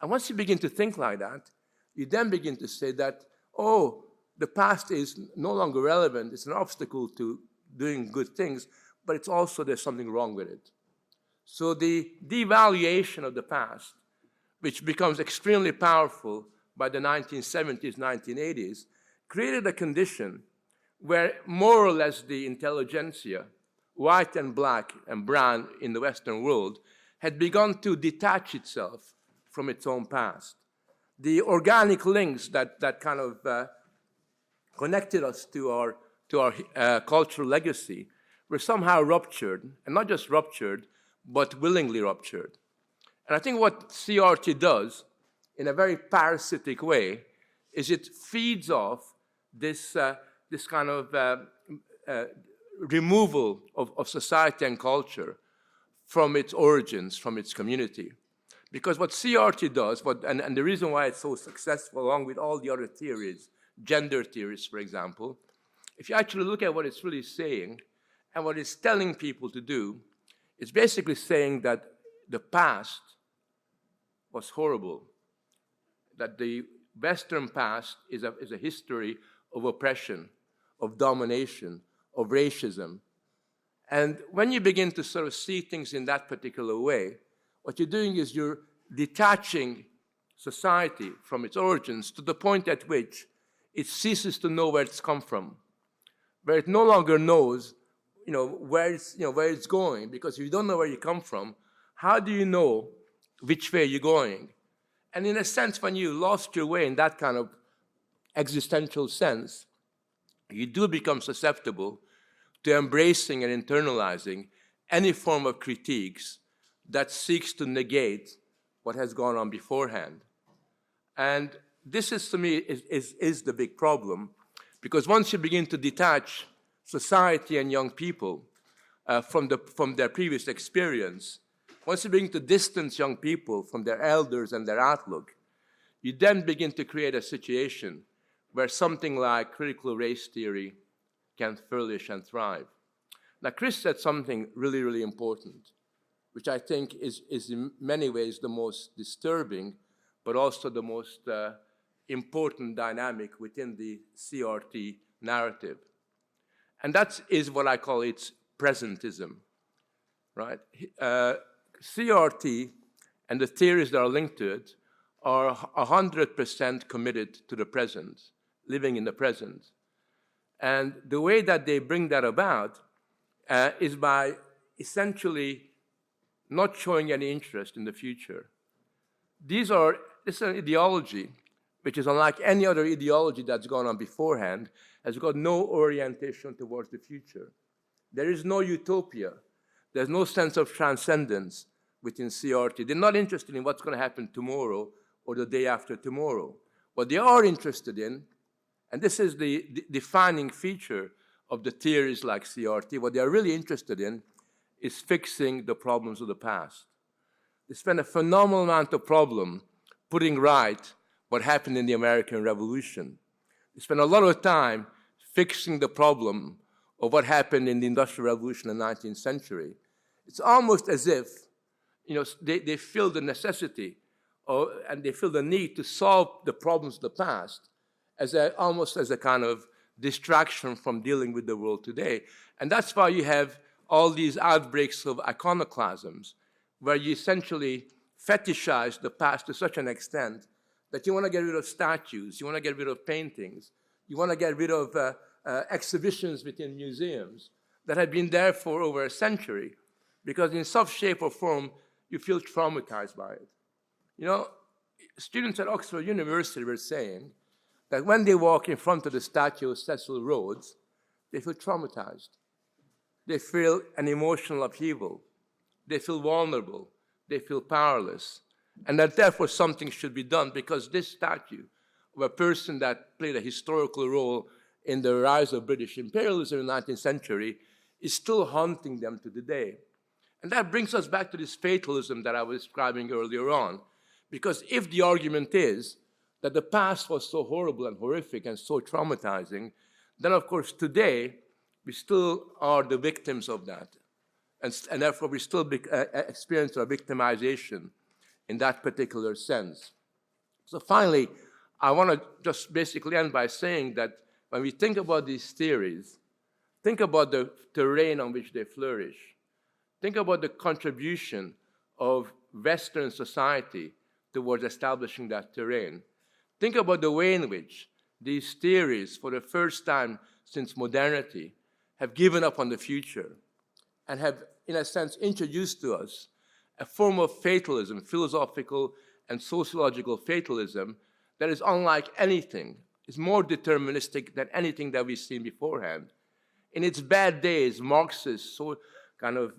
Speaker 3: And once you begin to think like that, you then begin to say that, the past is no longer relevant, it's an obstacle to doing good things, but it's also there's something wrong with it. So the devaluation of the past, which becomes extremely powerful by the 1970s, 1980s, created a condition where more or less the intelligentsia, white and black and brown in the Western world, had begun to detach itself from its own past. The organic links that kind of connected us to our cultural legacy were somehow ruptured, and not just ruptured, but willingly ruptured. And I think what CRT does, in a very parasitic way, is it feeds off this kind of removal of society and culture from its origins, from its community. Because what CRT does, and the reason why it's so successful, along with all the other theories, gender theories, for example, if you actually look at what it's really saying, And what it's telling people to do is basically saying that the past was horrible, that the Western past is a history of oppression, of domination, of racism. And when you begin to sort of see things in that particular way, what you're doing is you're detaching society from its origins to the point at which it ceases to know where it's come from, where it no longer knows, where it's going. Because if you don't know where you come from, how do you know which way you're going? And in a sense, when you lost your way in that kind of existential sense, you do become susceptible to embracing and internalizing any form of critiques that seeks to negate what has gone on beforehand. And this is, to me, is the big problem, because once you begin to detach society and young people from their previous experience, once you begin to distance young people from their elders and their outlook, you then begin to create a situation where something like critical race theory can flourish and thrive. Now, Chris said something really, really important, which I think is in many ways the most disturbing, but also the most important dynamic within the CRT narrative. And that is what I call its presentism, right? CRT and the theories that are linked to it are 100% committed to the present, living in the present. And the way that they bring that about is by essentially not showing any interest in the future. This is an ideology which is unlike any other ideology that's gone on beforehand, has got no orientation towards the future. There is no utopia. There's no sense of transcendence within CRT. They're not interested in what's going to happen tomorrow or the day after tomorrow. What they are interested in, and this is the defining feature of the theories like CRT, what they are really interested in is fixing the problems of the past. They spend a phenomenal amount of problem putting right what happened in the American Revolution. They spend a lot of time fixing the problem of what happened in the Industrial Revolution in the 19th century. It's almost as if they feel the necessity and they feel the need to solve the problems of the past almost as a kind of distraction from dealing with the world today. And that's why you have all these outbreaks of iconoclasms, where you essentially fetishize the past to such an extent that you want to get rid of statues, you want to get rid of paintings, you want to get rid of exhibitions within museums that have been there for over a century, because in some shape or form, you feel traumatized by it. Students at Oxford University were saying that when they walk in front of the statue of Cecil Rhodes, they feel traumatized. They feel an emotional upheaval. They feel vulnerable. They feel powerless. And that therefore something should be done, because this statue of a person that played a historical role in the rise of British imperialism in the 19th century is still haunting them to today. And that brings us back to this fatalism that I was describing earlier on. Because if the argument is that the past was so horrible and horrific and so traumatizing, then of course today we still are the victims of that. And therefore we still experience our victimization in that particular sense. So finally, I want to just basically end by saying that when we think about these theories, think about the terrain on which they flourish. Think about the contribution of Western society towards establishing that terrain. Think about the way in which these theories, for the first time since modernity, have given up on the future and have, in a sense, introduced to us a form of fatalism, philosophical and sociological fatalism, that is unlike anything, is more deterministic than anything that we've seen beforehand. In its bad days, Marxist kind of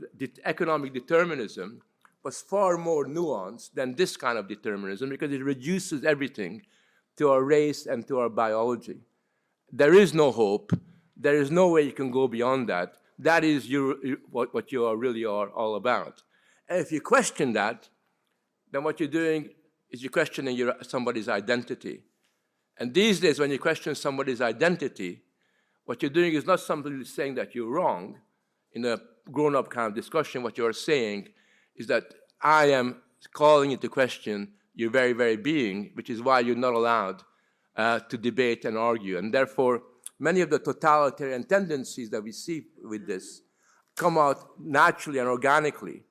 Speaker 3: economic determinism was far more nuanced than this kind of determinism, because it reduces everything to our race and to our biology. There is no hope. There is no way you can go beyond that. That is what you really are all about. And if you question that, then what you're doing is you're questioning somebody's identity. And these days, when you question somebody's identity, what you're doing is not simply saying that you're wrong. in a grown-up kind of discussion, what you're saying is that I am calling into question your very, very being, which is why you're not allowed to debate and argue. And therefore, many of the totalitarian tendencies that we see with this come out naturally and organically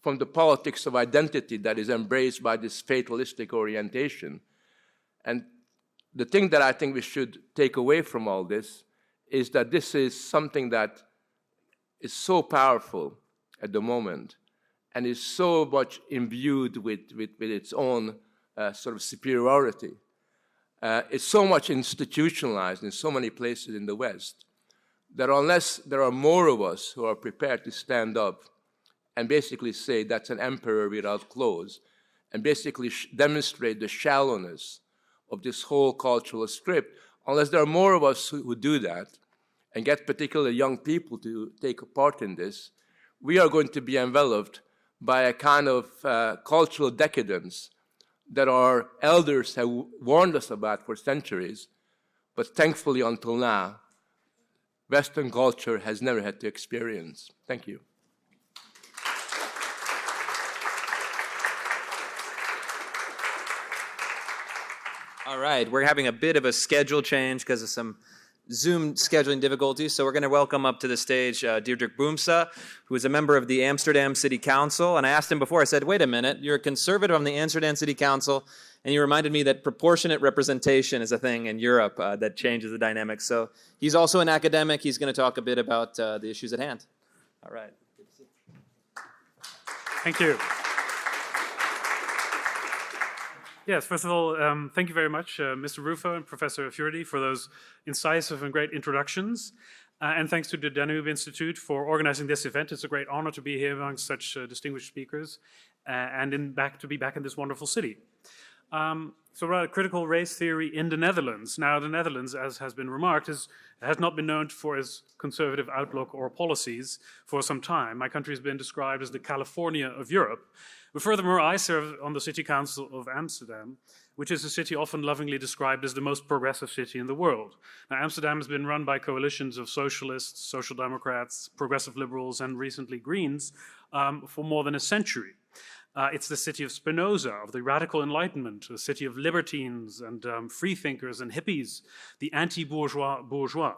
Speaker 3: from the politics of identity that is embraced by this fatalistic orientation. And the thing that I think we should take away from all this is that this is something that is so powerful at the moment and is so much imbued with its own sort of superiority. It's so much institutionalized in so many places in the West that unless there are more of us who are prepared to stand up and basically say that's an emperor without clothes, and basically demonstrate the shallowness of this whole cultural script, unless there are more of us who do that, and get particularly young people to take a part in this, we are going to be enveloped by a kind of cultural decadence that our elders have warned us about for centuries, but thankfully until now, Western culture has never had to experience. Thank you.
Speaker 2: All right, we're having a bit of a schedule change because of some Zoom scheduling difficulties, so we're going to welcome up to the stage Diederik Boomsma, who is a member of the Amsterdam City Council. And I asked him before, I said, wait a minute, you're a conservative on the Amsterdam City Council, and he reminded me that proportionate representation is a thing in Europe that changes the dynamics. So he's also an academic. He's going to talk a bit about the issues at hand. All right.
Speaker 4: Thank you. Yes, first of all, thank you very much, Mr. Rufo and Professor Furedi, for those incisive and great introductions. And thanks to the Danube Institute for organizing this event. It's a great honor to be here amongst such distinguished speakers and to be back in this wonderful city. So about critical race theory in the Netherlands. Now, the Netherlands, as has been remarked, has not been known for its conservative outlook or policies for some time. My country has been described as the California of Europe. But furthermore, I serve on the City Council of Amsterdam, which is a city often lovingly described as the most progressive city in the world. Now, Amsterdam has been run by coalitions of socialists, social democrats, progressive liberals, and recently Greens for more than a century. It's the city of Spinoza, of the radical Enlightenment, a city of libertines and freethinkers and hippies, the anti-bourgeois bourgeois.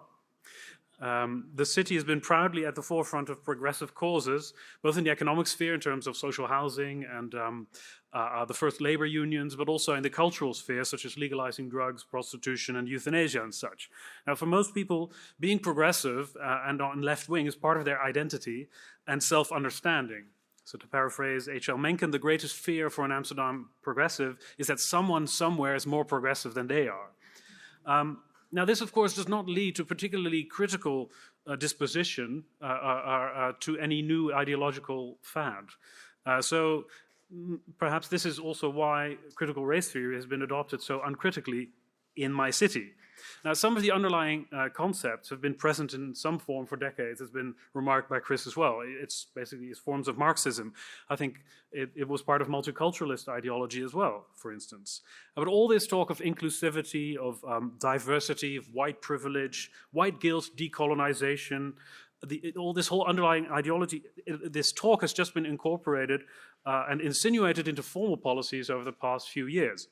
Speaker 4: The city has been proudly at the forefront of progressive causes, both in the economic sphere in terms of social housing and the first labor unions, but also in the cultural sphere, such as legalizing drugs, prostitution, and euthanasia and such. Now, for most people, being progressive and on left wing is part of their identity and self-understanding. So to paraphrase H.L. Mencken, the greatest fear for an Amsterdam progressive is that someone somewhere is more progressive than they are. Now, this, of course, does not lead to particularly critical disposition to any new ideological fad. So perhaps this is also why critical race theory has been adopted so uncritically in my city. Now, some of the underlying concepts have been present in some form for decades, has been remarked by Chris as well. It's basically forms of Marxism. I think it was part of multiculturalist ideology as well, for instance. But all this talk of inclusivity, of diversity, of white privilege, white guilt, decolonization, all this whole underlying ideology, this talk has just been incorporated and insinuated into formal policies over the past few years.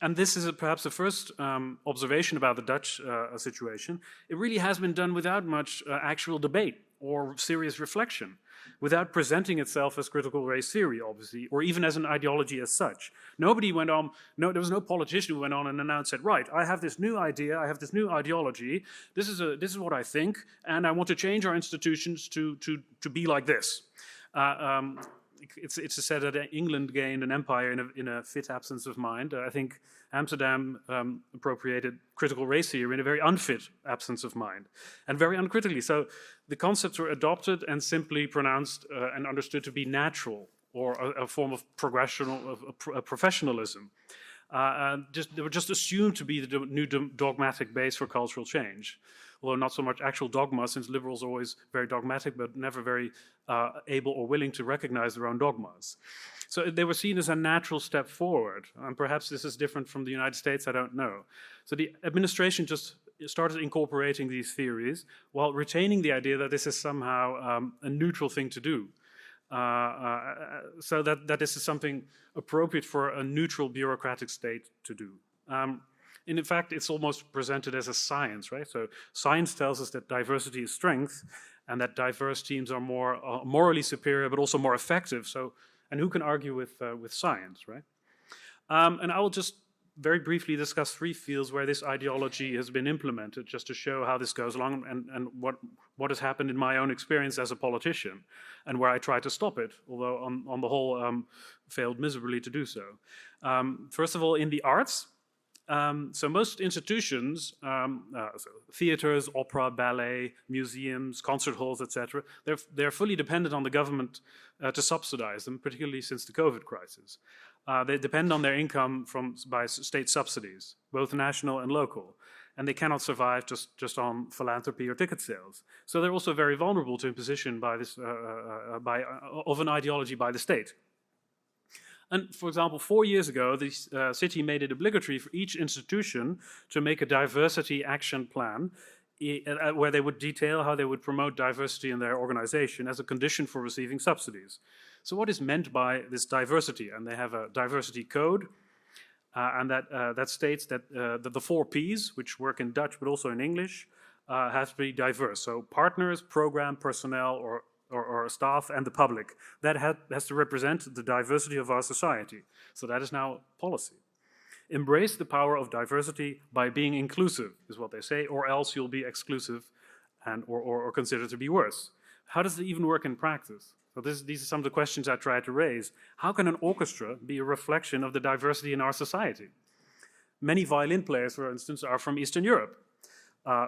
Speaker 4: And this is perhaps the first observation about the Dutch situation. It really has been done without much actual debate or serious reflection, without presenting itself as critical race theory, obviously, or even as an ideology as such. Nobody went on, there was no politician who went on and announced, said, right, I have this new idea, I have this new ideology, this is what I think, and I want to change our institutions to be like this. It's said that England gained an empire in a fit absence of mind. I think Amsterdam appropriated critical race theory in a very unfit absence of mind, and very uncritically. So the concepts were adopted and simply pronounced and understood to be natural, or a form of professionalism. They were just assumed to be the new dogmatic base for cultural change. Although not so much actual dogma, since liberals are always very dogmatic, but never very able or willing to recognize their own dogmas. So they were seen as a natural step forward. And perhaps this is different from the United States, I don't know. So the administration just started incorporating these theories while retaining the idea that this is somehow a neutral thing to do. So that this is something appropriate for a neutral bureaucratic state to do. And in fact, it's almost presented as a science, right? So science tells us that diversity is strength and that diverse teams are more morally superior, but also more effective. So, and who can argue with science, right? And I will just very briefly discuss 3 fields where this ideology has been implemented, just to show how this goes along and what has happened in my own experience as a politician, and where I try to stop it, although on the whole failed miserably to do so. First of all, in the arts, so most institutions, so theaters, opera, ballet, museums, concert halls, etc., they're fully dependent on the government to subsidize them, particularly since the COVID crisis. They depend on their income by state subsidies, both national and local, and they cannot survive just on philanthropy or ticket sales. So they're also very vulnerable to imposition by this of an ideology by the state. And for example, 4 years ago, the city made it obligatory for each institution to make a diversity action plan where they would detail how they would promote diversity in their organization as a condition for receiving subsidies. So what is meant by this diversity? And they have a diversity code, and that states that the 4 Ps, which work in Dutch but also in English, have to be diverse. So partners, program, personnel, or staff, and the public. That has to represent the diversity of our society. So that is now policy. Embrace the power of diversity by being inclusive, is what they say, or else you'll be exclusive and or considered to be worse. How does it even work in practice? So these are some of the questions I try to raise. How can an orchestra be a reflection of the diversity in our society? Many violin players, for instance, are from Eastern Europe.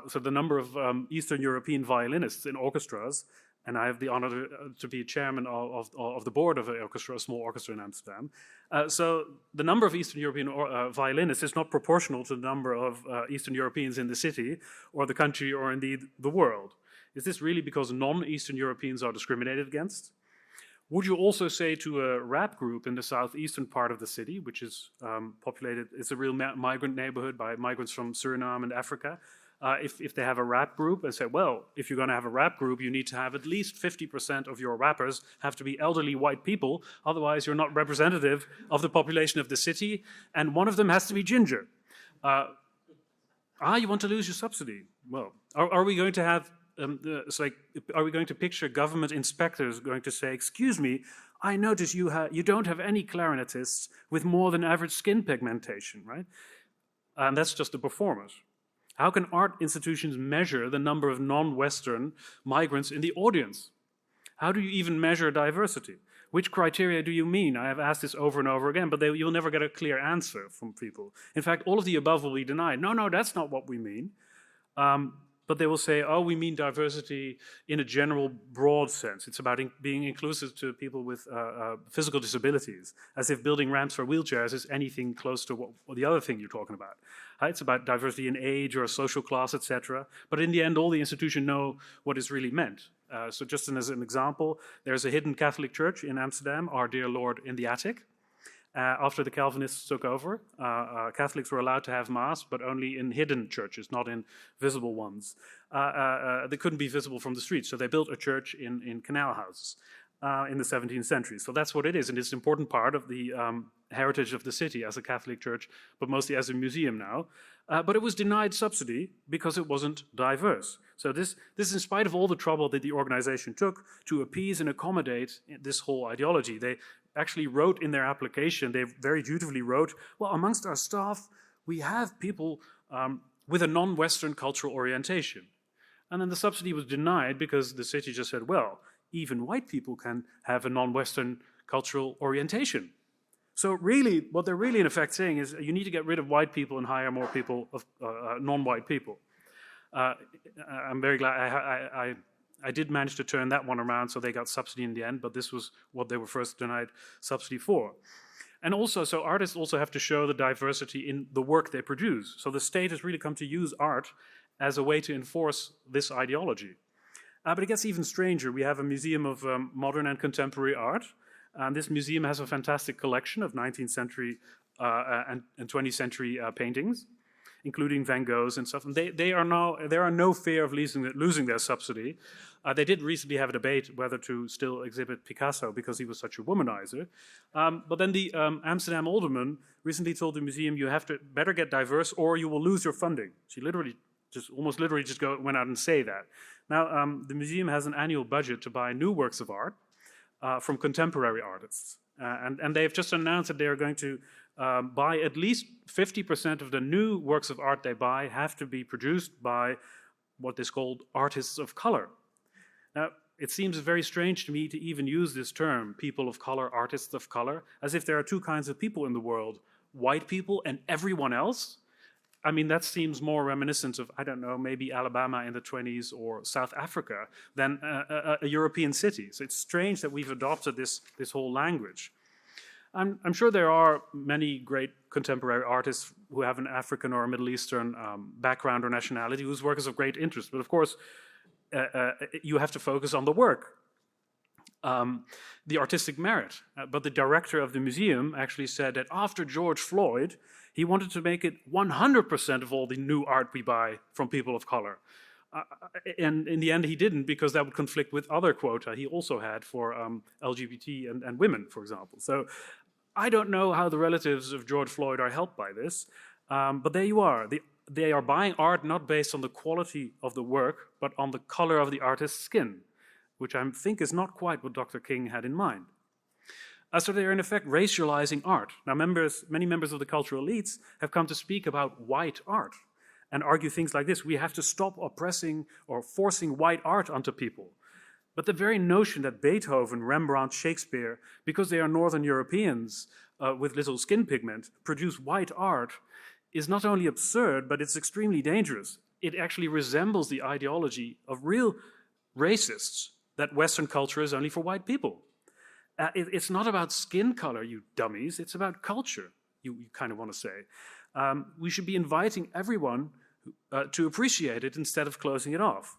Speaker 4: So the number of Eastern European violinists in orchestras, and I have the honor to be chairman of the board of an orchestra, a small orchestra in Amsterdam. So the number of Eastern European violinists is not proportional to the number of Eastern Europeans in the city, or the country, or indeed the world. Is this really because non-Eastern Europeans are discriminated against? Would you also say to a rap group in the southeastern part of the city, which is populated, it's a real migrant neighborhood by migrants from Suriname and Africa, if they have a rap group and say, well, if you're going to have a rap group, you need to have at least 50% of your rappers have to be elderly white people, otherwise you're not representative of the population of the city, and one of them has to be ginger. You want to lose your subsidy? Well, are we going to have are we going to picture government inspectors going to say, excuse me, I notice you don't have any clarinetists with more than average skin pigmentation, right? And that's just the performers. How can art institutions measure the number of non-Western migrants in the audience? How do you even measure diversity? Which criteria do you mean? I have asked this over and over again, but you'll never get a clear answer from people. In fact, all of the above will be denied. No, that's not what we mean. But they will say, oh, we mean diversity in a general, broad sense. It's about being inclusive to people with physical disabilities, as if building ramps for wheelchairs is anything close to what the other thing you're talking about. It's about diversity in age or social class, etc. But in the end, all the institutions know what is really meant. So just as an example, there's a hidden Catholic church in Amsterdam, Our Dear Lord in the Attic. After the Calvinists took over, Catholics were allowed to have Mass, but only in hidden churches, not in visible ones. They couldn't be visible from the street, so they built a church in canal houses in the 17th century. So that's what it is, and it's an important part of the heritage of the city as a Catholic church, but mostly as a museum now. But it was denied subsidy because it wasn't diverse. So this is in spite of all the trouble that the organization took to appease and accommodate this whole ideology. They actually wrote in their application, they very dutifully wrote, well, amongst our staff, we have people with a non-Western cultural orientation. And then the subsidy was denied because the city just said, well, even white people can have a non-Western cultural orientation. So really, what they're really in effect saying is you need to get rid of white people and hire more people of non-white people. I'm very glad I did manage to turn that one around, so they got subsidy in the end, but this was what they were first denied subsidy for. And also, so artists also have to show the diversity in the work they produce. So the state has really come to use art as a way to enforce this ideology. But it gets even stranger. We have a museum of modern and contemporary art, and this museum has a fantastic collection of 19th century and 20th century paintings. including Van Gogh's and stuff. And there are no fear of losing their subsidy. They did recently have a debate whether to still exhibit Picasso because he was such a womanizer. But then the Amsterdam alderman recently told the museum, you have to better get diverse or you will lose your funding. She almost literally went out and say that. Now, the museum has an annual budget to buy new works of art from contemporary artists. And they've just announced that they are going to buy at least 50% of the new works of art they buy have to be produced by what is called artists of color. Now, it seems very strange to me to even use this term, people of color, artists of color, as if there are two kinds of people in the world, white people and everyone else. I mean, that seems more reminiscent of, I don't know, maybe Alabama in the 20s or South Africa than a European city. So it's strange that we've adopted this whole language. I'm sure there are many great contemporary artists who have an African or a Middle Eastern background or nationality whose work is of great interest. But of course, you have to focus on the work, the artistic merit. But the director of the museum actually said that after George Floyd, he wanted to make it 100% of all the new art we buy from people of color. And in the end, he didn't, because that would conflict with other quota he also had for LGBT and women, for example. So I don't know how the relatives of George Floyd are helped by this, but there you are. They are buying art not based on the quality of the work, but on the color of the artist's skin, which I think is not quite what Dr. King had in mind. So they are in effect racializing art. Now many members of the cultural elites have come to speak about white art and argue things like this: we have to stop oppressing or forcing white art onto people. But the very notion that Beethoven, Rembrandt, Shakespeare, because they are Northern Europeans with little skin pigment, produce white art is not only absurd, but it's extremely dangerous. It actually resembles the ideology of real racists that Western culture is only for white people. It's not about skin color, you dummies. It's about culture, you kind of want to say. We should be inviting everyone to appreciate it instead of closing it off.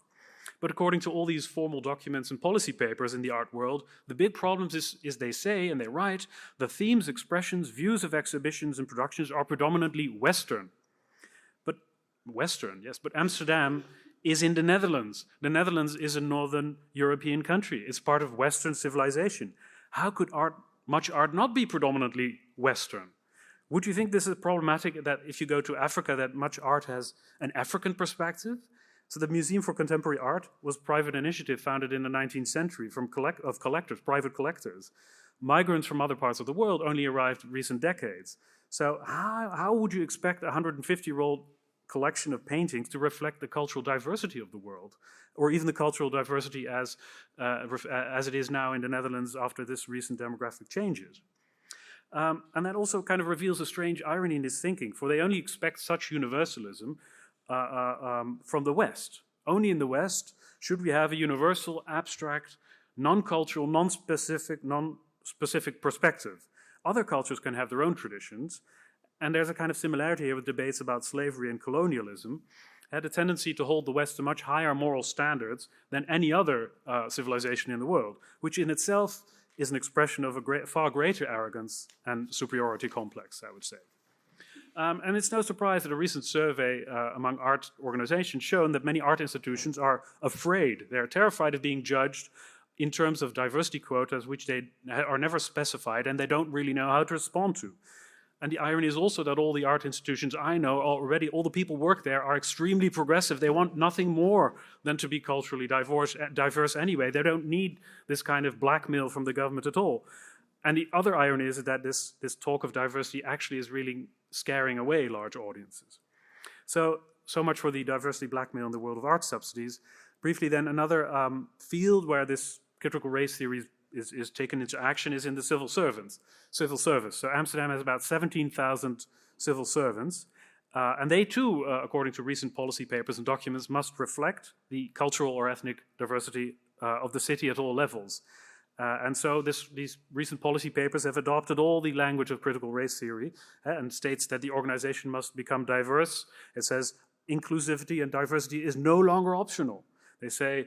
Speaker 4: But according to all these formal documents and policy papers in the art world, the big problem is they say, and they write, the themes, expressions, views of exhibitions and productions are predominantly Western. But Western, yes, but Amsterdam is in the Netherlands. The Netherlands is a Northern European country. It's part of Western civilization. How could much art not be predominantly Western? Would you think this is problematic, that if you go to Africa, that much art has an African perspective? So the Museum for Contemporary Art was a private initiative founded in the 19th century of collectors, private collectors. Migrants from other parts of the world only arrived in recent decades. So how would you expect a 150-year-old collection of paintings to reflect the cultural diversity of the world, or even the cultural diversity as it is now in the Netherlands after this recent demographic changes? And that also kind of reveals a strange irony in this thinking, for they only expect such universalism from the West. Only in the West should we have a universal, abstract, non-cultural, non-specific perspective. Other cultures can have their own traditions, and there's a kind of similarity here with debates about slavery and colonialism. Had a tendency to hold the West to much higher moral standards than any other civilization in the world, which in itself is an expression of a far greater arrogance and superiority complex, I would say. And it's no surprise that a recent survey among art organizations shown that many art institutions are afraid. They're terrified of being judged in terms of diversity quotas, which they are never specified and they don't really know how to respond to. And the irony is also that all the art institutions I know already, all the people work there are extremely progressive. They want nothing more than to be culturally diverse anyway. They don't need this kind of blackmail from the government at all. And the other irony is that this talk of diversity actually is really scaring away large audiences. So much for the diversity blackmail in the world of art subsidies. Briefly then, another field where this critical race theory is taken into action is in the civil service. So Amsterdam has about 17,000 civil servants, and they too, according to recent policy papers and documents, must reflect the cultural or ethnic diversity of the city at all levels. And so these recent policy papers have adopted all the language of critical race theory and states that the organization must become diverse. It says inclusivity and diversity is no longer optional. They say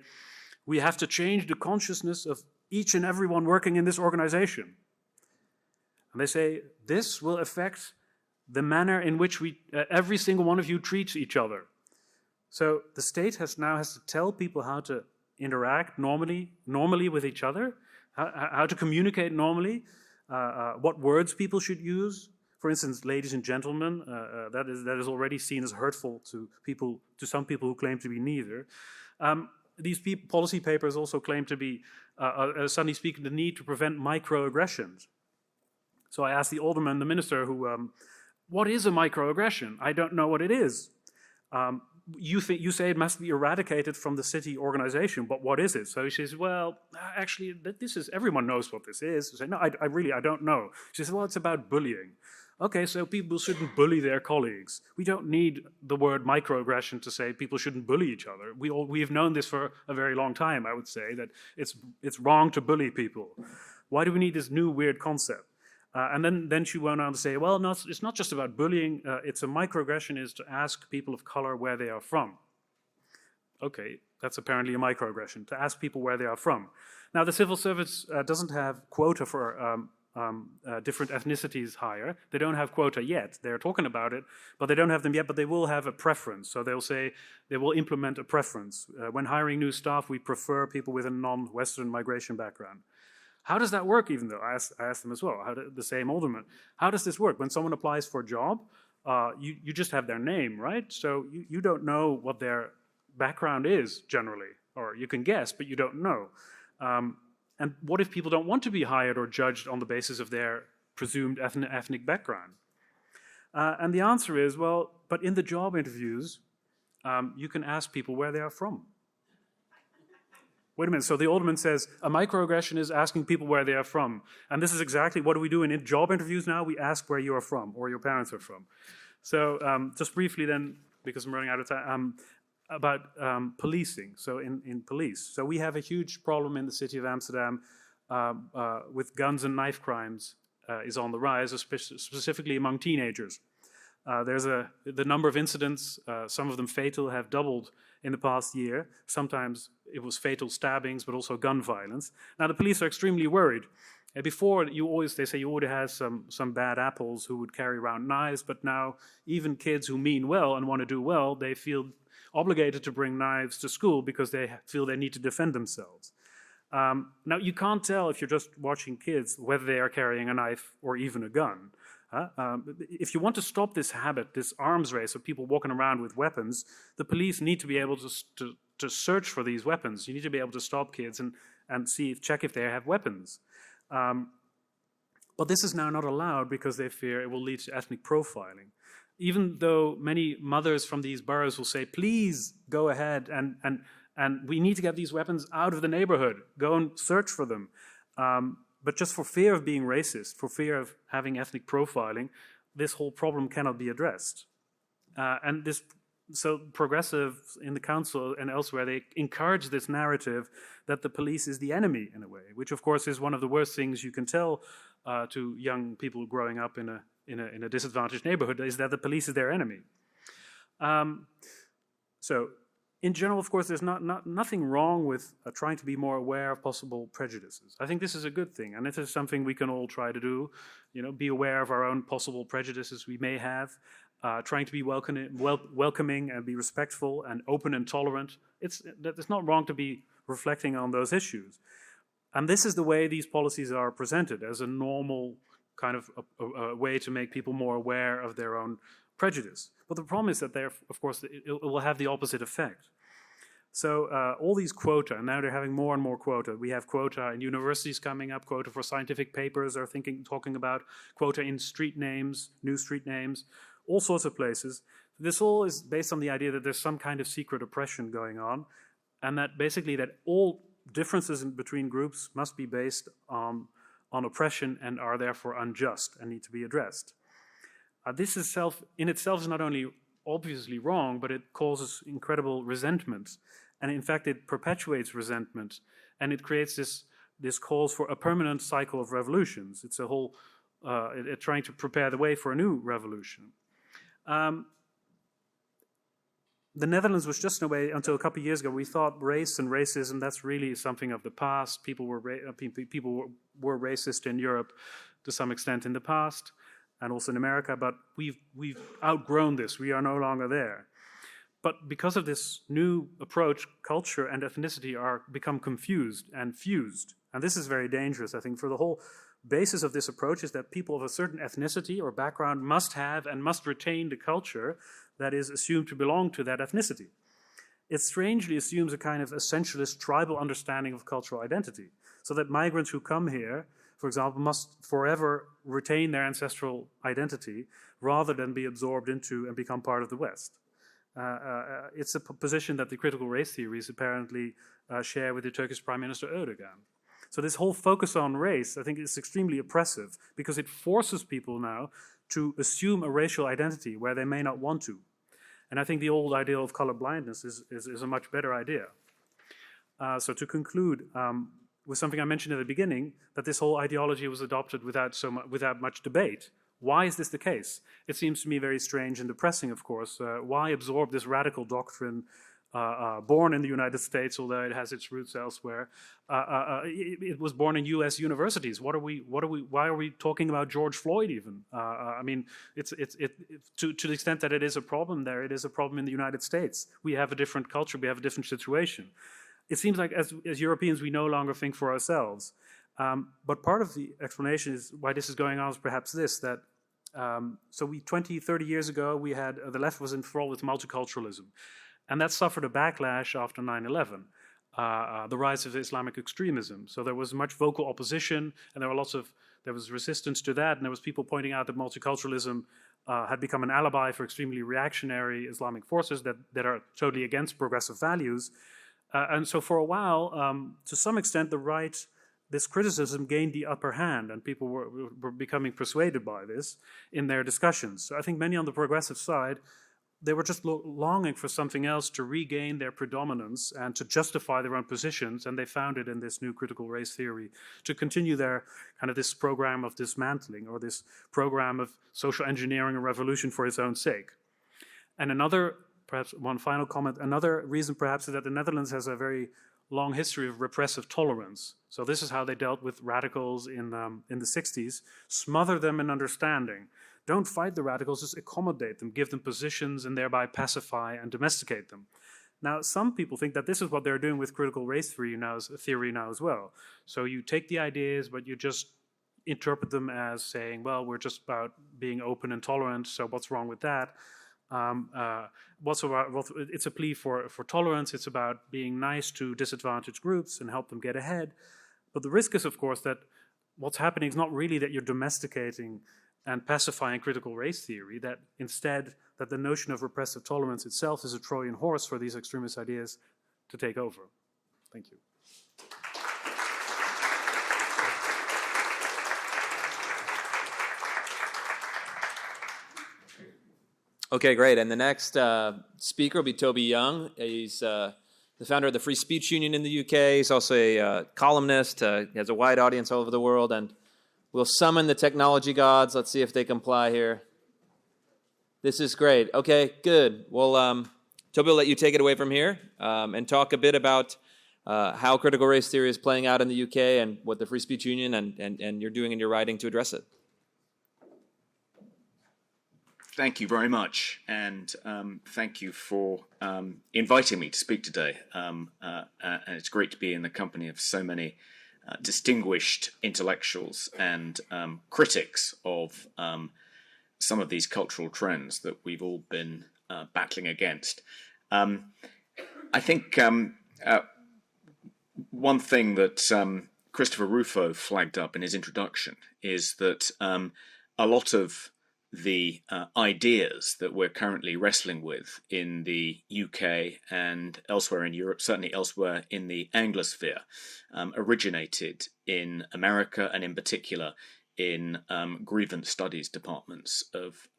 Speaker 4: we have to change the consciousness of each and everyone working in this organization. And they say this will affect the manner in which every single one of you treats each other. So the state now has to tell people how to interact normally with each other, how to communicate normally, what words people should use. For instance, ladies and gentlemen, that is already seen as hurtful to some people who claim to be neither. These policy papers also claim to be, suddenly speaking, the need to prevent microaggressions. So I asked the alderman, the minister, what is a microaggression? I don't know what it is. You say it must be eradicated from the city organization, but what is it? So he says, well, actually, everyone knows what this is. I say, no, I don't know. She says, well, it's about bullying. Okay, so people shouldn't bully their colleagues. We don't need the word microaggression to say people shouldn't bully each other. We've known this for a very long time, I would say, that it's wrong to bully people. Why do we need this new weird concept? And then she went on to say, well, no, it's not just about bullying. It's a microaggression is to ask people of color where they are from. Okay, that's apparently a microaggression, to ask people where they are from. Now, the civil service doesn't have quota for different ethnicities hire. They don't have quota yet. They're talking about it, but they don't have them yet, but they will have a preference. So they'll say they will implement a preference. When hiring new staff, we prefer people with a non-Western migration background. How does that work, even though? I asked them as well, the same alderman. How does this work? When someone applies for a job, you just have their name, right? So you don't know what their background is, generally. Or you can guess, but you don't know. And what if people don't want to be hired or judged on the basis of their presumed ethnic background? And the answer is, well, but in the job interviews, you can ask people where they are from. Wait a minute, so the alderman says, a microaggression is asking people where they are from. And this is exactly what do we do in job interviews now? We ask where you are from, or your parents are from. So just briefly then, because I'm running out of time, about policing, so in police. So we have a huge problem in the city of Amsterdam with guns and knife crimes is on the rise, specifically among teenagers. The number of incidents, some of them fatal, have doubled in the past year. Sometimes it was fatal stabbings, but also gun violence. Now, the police are extremely worried. Before, they say you already had some bad apples who would carry around knives, but now even kids who mean well and want to do well, they feel obligated to bring knives to school because they feel they need to defend themselves. Now, you can't tell if you're just watching kids whether they are carrying a knife or even a gun. If you want to stop this habit, this arms race of people walking around with weapons, the police need to be able to search for these weapons. You need to be able to stop kids and check if they have weapons. But this is now not allowed because they fear it will lead to ethnic profiling. Even though many mothers from these boroughs will say, please go ahead and we need to get these weapons out of the neighborhood. Go and search for them. But just for fear of being racist, for fear of having ethnic profiling, this whole problem cannot be addressed. So progressives in the council and elsewhere, they encourage this narrative that the police is the enemy in a way, which of course is one of the worst things you can tell to young people growing up in a disadvantaged neighborhood, is that the police is their enemy. So in general, of course, there's nothing wrong with trying to be more aware of possible prejudices. I think this is a good thing, and this is something we can all try to do. Be aware of our own possible prejudices we may have, trying to be welcoming and be respectful and open and tolerant. It's not wrong to be reflecting on those issues. And this is the way these policies are presented, as a normal kind of a way to make people more aware of their own prejudice. But the problem is that of course, it will have the opposite effect. So all these quota, and now they're having more and more quota. We have quota in universities coming up, quota for scientific papers are talking about, quota in street names, new street names, all sorts of places. This all is based on the idea that there's some kind of secret oppression going on, and that basically that all differences between groups must be based on oppression and are therefore unjust and need to be addressed. This in itself is not only obviously wrong, but it causes incredible resentment. And in fact, it perpetuates resentment. And it creates this calls for a permanent cycle of revolutions. It's a whole, trying to prepare the way for a new revolution. The Netherlands was just in a way, until a couple of years ago, we thought race and racism, that's really something of the past. People were racist in Europe to some extent in the past. and also in America, but we've outgrown this. We are no longer there. But because of this new approach, culture and ethnicity are become confused and fused. And this is very dangerous, I think, for the whole basis of this approach is that people of a certain ethnicity or background must have and must retain the culture that is assumed to belong to that ethnicity. It strangely assumes a kind of essentialist tribal understanding of cultural identity, so that migrants who come here, for example, must forever retain their ancestral identity rather than be absorbed into and become part of the West. It's a position that the critical race theories apparently share with the Turkish Prime Minister Erdogan. So this whole focus on race, I think, is extremely oppressive because it forces people now to assume a racial identity where they may not want to. And I think the old ideal of colorblindness is a much better idea. So to conclude with something I mentioned at the beginning, that this whole ideology was adopted without much debate. Why is this the case? It seems to me very strange and depressing, of course. Why absorb this radical doctrine born in the United States, although it has its roots elsewhere? It was born in U.S. universities. Why are we talking about George Floyd even? I mean, to the extent that it is a problem there, it is a problem in the United States. We have a different culture. We have a different situation. It seems like as Europeans, we no longer think for ourselves. But part of the explanation is why this is going on is perhaps this, that 20, 30 years ago, we had the left was enthralled with multiculturalism. And that suffered a backlash after 9/11, the rise of Islamic extremism. So there was much vocal opposition, and there was resistance to that, and there was people pointing out that multiculturalism had become an alibi for extremely reactionary Islamic forces that are totally against progressive values. And so for a while, to some extent, the right, this criticism gained the upper hand, and people were becoming persuaded by this in their discussions. So I think many on the progressive side, they were just longing for something else to regain their predominance and to justify their own positions, and they found it in this new critical race theory to continue their kind of this program of dismantling or this program of social engineering and revolution for its own sake. And another, perhaps one final comment, another reason perhaps is that the Netherlands has a very long history of repressive tolerance. So this is how they dealt with radicals in the 60s, smother them in understanding. Don't fight the radicals, just accommodate them, give them positions, and thereby pacify and domesticate them. Now, some people think that this is what they're doing with critical race theory now as well. So you take the ideas, but you just interpret them as saying, well, we're just about being open and tolerant, so what's wrong with that? It's a plea for tolerance. It's about being nice to disadvantaged groups and help them get ahead. But the risk is, of course, that what's happening is not really that you're domesticating and pacifying critical race theory, that instead that the notion of repressive tolerance itself is a Trojan horse for these extremist ideas to take over. Thank you.
Speaker 2: Okay, great. And the next speaker will be Toby Young. He's the founder of the Free Speech Union in the UK. He's also a columnist. He has a wide audience all over the world, and we'll summon the technology gods. Let's see if they comply here. This is great. Okay, good. Well, Toby will let you take it away from here and talk a bit about how critical race theory is playing out in the UK and what the Free Speech Union and you're doing in your writing to address it.
Speaker 5: Thank you very much, and thank you for inviting me to speak today. And it's great to be in the company of so many distinguished intellectuals and critics of some of these cultural trends that we've all been battling against. I think one thing that Christopher Rufo flagged up in his introduction is that a lot of the ideas that we're currently wrestling with in the UK and elsewhere in Europe, certainly elsewhere in the Anglosphere, originated in America and in particular in grievance studies departments of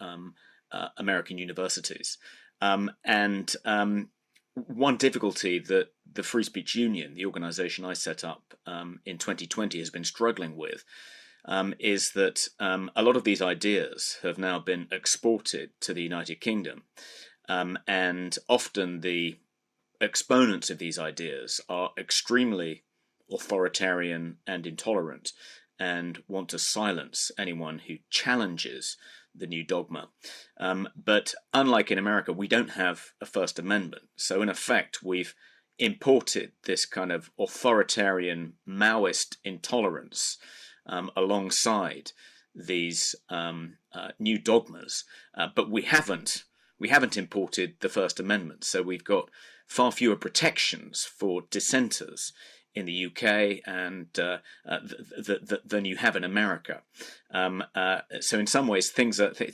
Speaker 5: American universities. And one difficulty that the Free Speech Union, the organization I set up in 2020, has been struggling with is that a lot of these ideas have now been exported to the United Kingdom, and often the exponents of these ideas are extremely authoritarian and intolerant, and want to silence anyone who challenges the new dogma. But unlike in America, we don't have a First Amendment. So in effect, we've imported this kind of authoritarian Maoist intolerance alongside these new dogmas, but we haven't imported the First Amendment. So we've got far fewer protections for dissenters in the UK and than you have in America. So in some ways,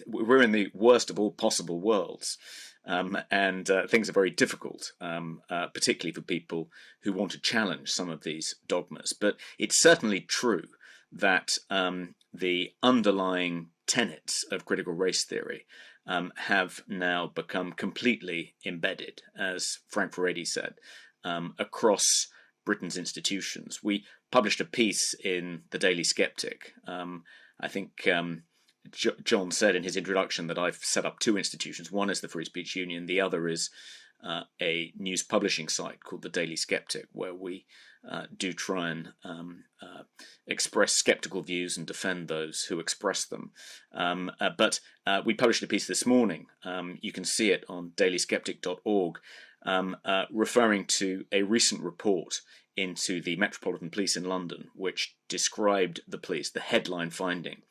Speaker 5: we're in the worst of all possible worlds. And things are very difficult, particularly for people who want to challenge some of these dogmas. But it's certainly true that the underlying tenets of critical race theory have now become completely embedded, as Frank Furedi said, across Britain's institutions. We published a piece in the Daily Sceptic. I think John said in his introduction that I've set up two institutions. One is the Free Speech Union. The other is a news publishing site called the Daily Sceptic, where we do try and express skeptical views and defend those who express them. But we published a piece this morning. You can see it on dailyskeptic.org, referring to a recent report into the Metropolitan Police in London, which described the police. The headline finding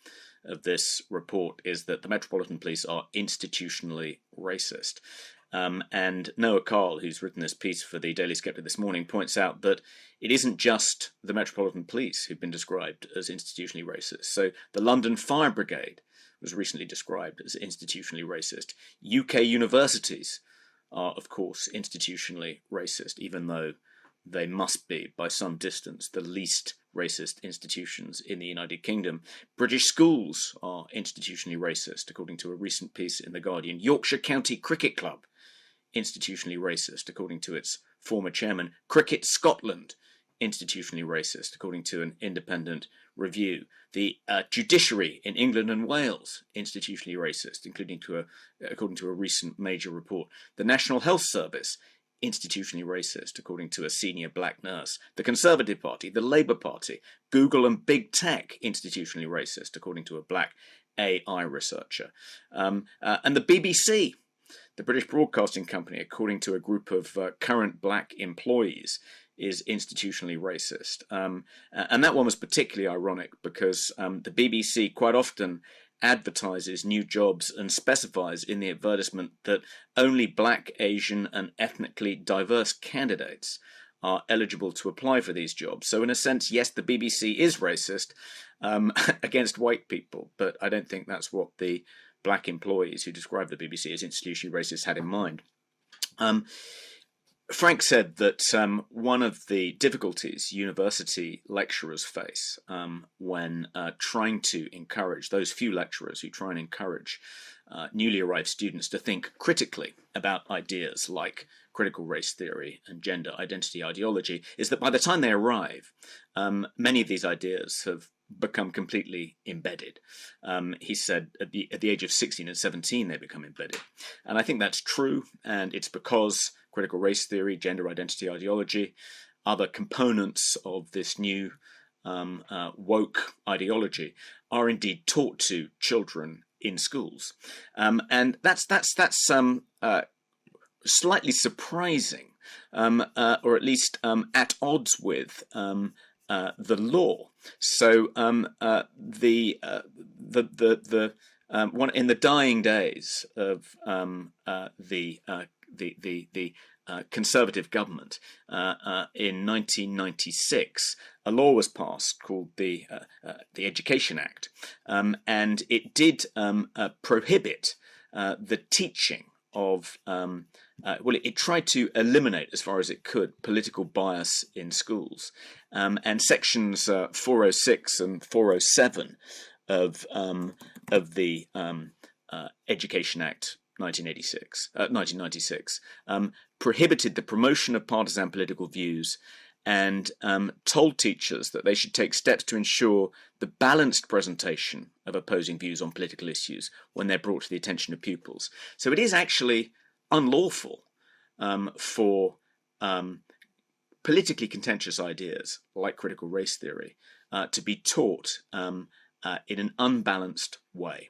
Speaker 5: of this report is that the Metropolitan Police are institutionally racist. And Noah Carl, who's written this piece for the Daily Sceptic this morning, points out that it isn't just the Metropolitan Police who've been described as institutionally racist. So the London Fire Brigade was recently described as institutionally racist. UK universities are, of course, institutionally racist, even though they must be, by some distance, the least racist institutions in the United Kingdom. British schools are institutionally racist, according to a recent piece in The Guardian. Yorkshire County Cricket Club, institutionally racist, according to its former chairman. Cricket Scotland, institutionally racist, according to an independent review. The judiciary in England and Wales, institutionally racist, according to a recent major report. The National Health Service, institutionally racist, according to a senior black nurse. The Conservative Party, the Labour Party, Google and Big Tech, institutionally racist, according to a black AI researcher. And the BBC, the British Broadcasting Company, according to a group of current black employees, is institutionally racist. And that one was particularly ironic because the BBC quite often advertises new jobs and specifies in the advertisement that only black, Asian and ethnically diverse candidates are eligible to apply for these jobs. So in a sense, yes, the BBC is racist against white people, but I don't think that's what the black employees who describe the BBC as institutionally racist had in mind. Frank said that one of the difficulties university lecturers face when trying to encourage, those few lecturers who try and encourage newly arrived students to think critically about ideas like critical race theory and gender identity ideology, is that by the time they arrive, many of these ideas have become completely embedded. He said at the age of 16 and 17 they become embedded. And I think that's true, and it's because critical race theory, gender identity ideology, other components of this new woke ideology are indeed taught to children in schools. And that's slightly surprising, or at least at odds with the law. So one in the dying days of the Conservative government in 1996, a law was passed called the Education Act, and it did prohibit the teaching of it tried to eliminate, as far as it could, political bias in schools. And sections 406 and 407 of the Education Act 1996 prohibited the promotion of partisan political views and told teachers that they should take steps to ensure the balanced presentation of opposing views on political issues when they're brought to the attention of pupils. So it is actually unlawful for politically contentious ideas, like critical race theory, to be taught in an unbalanced way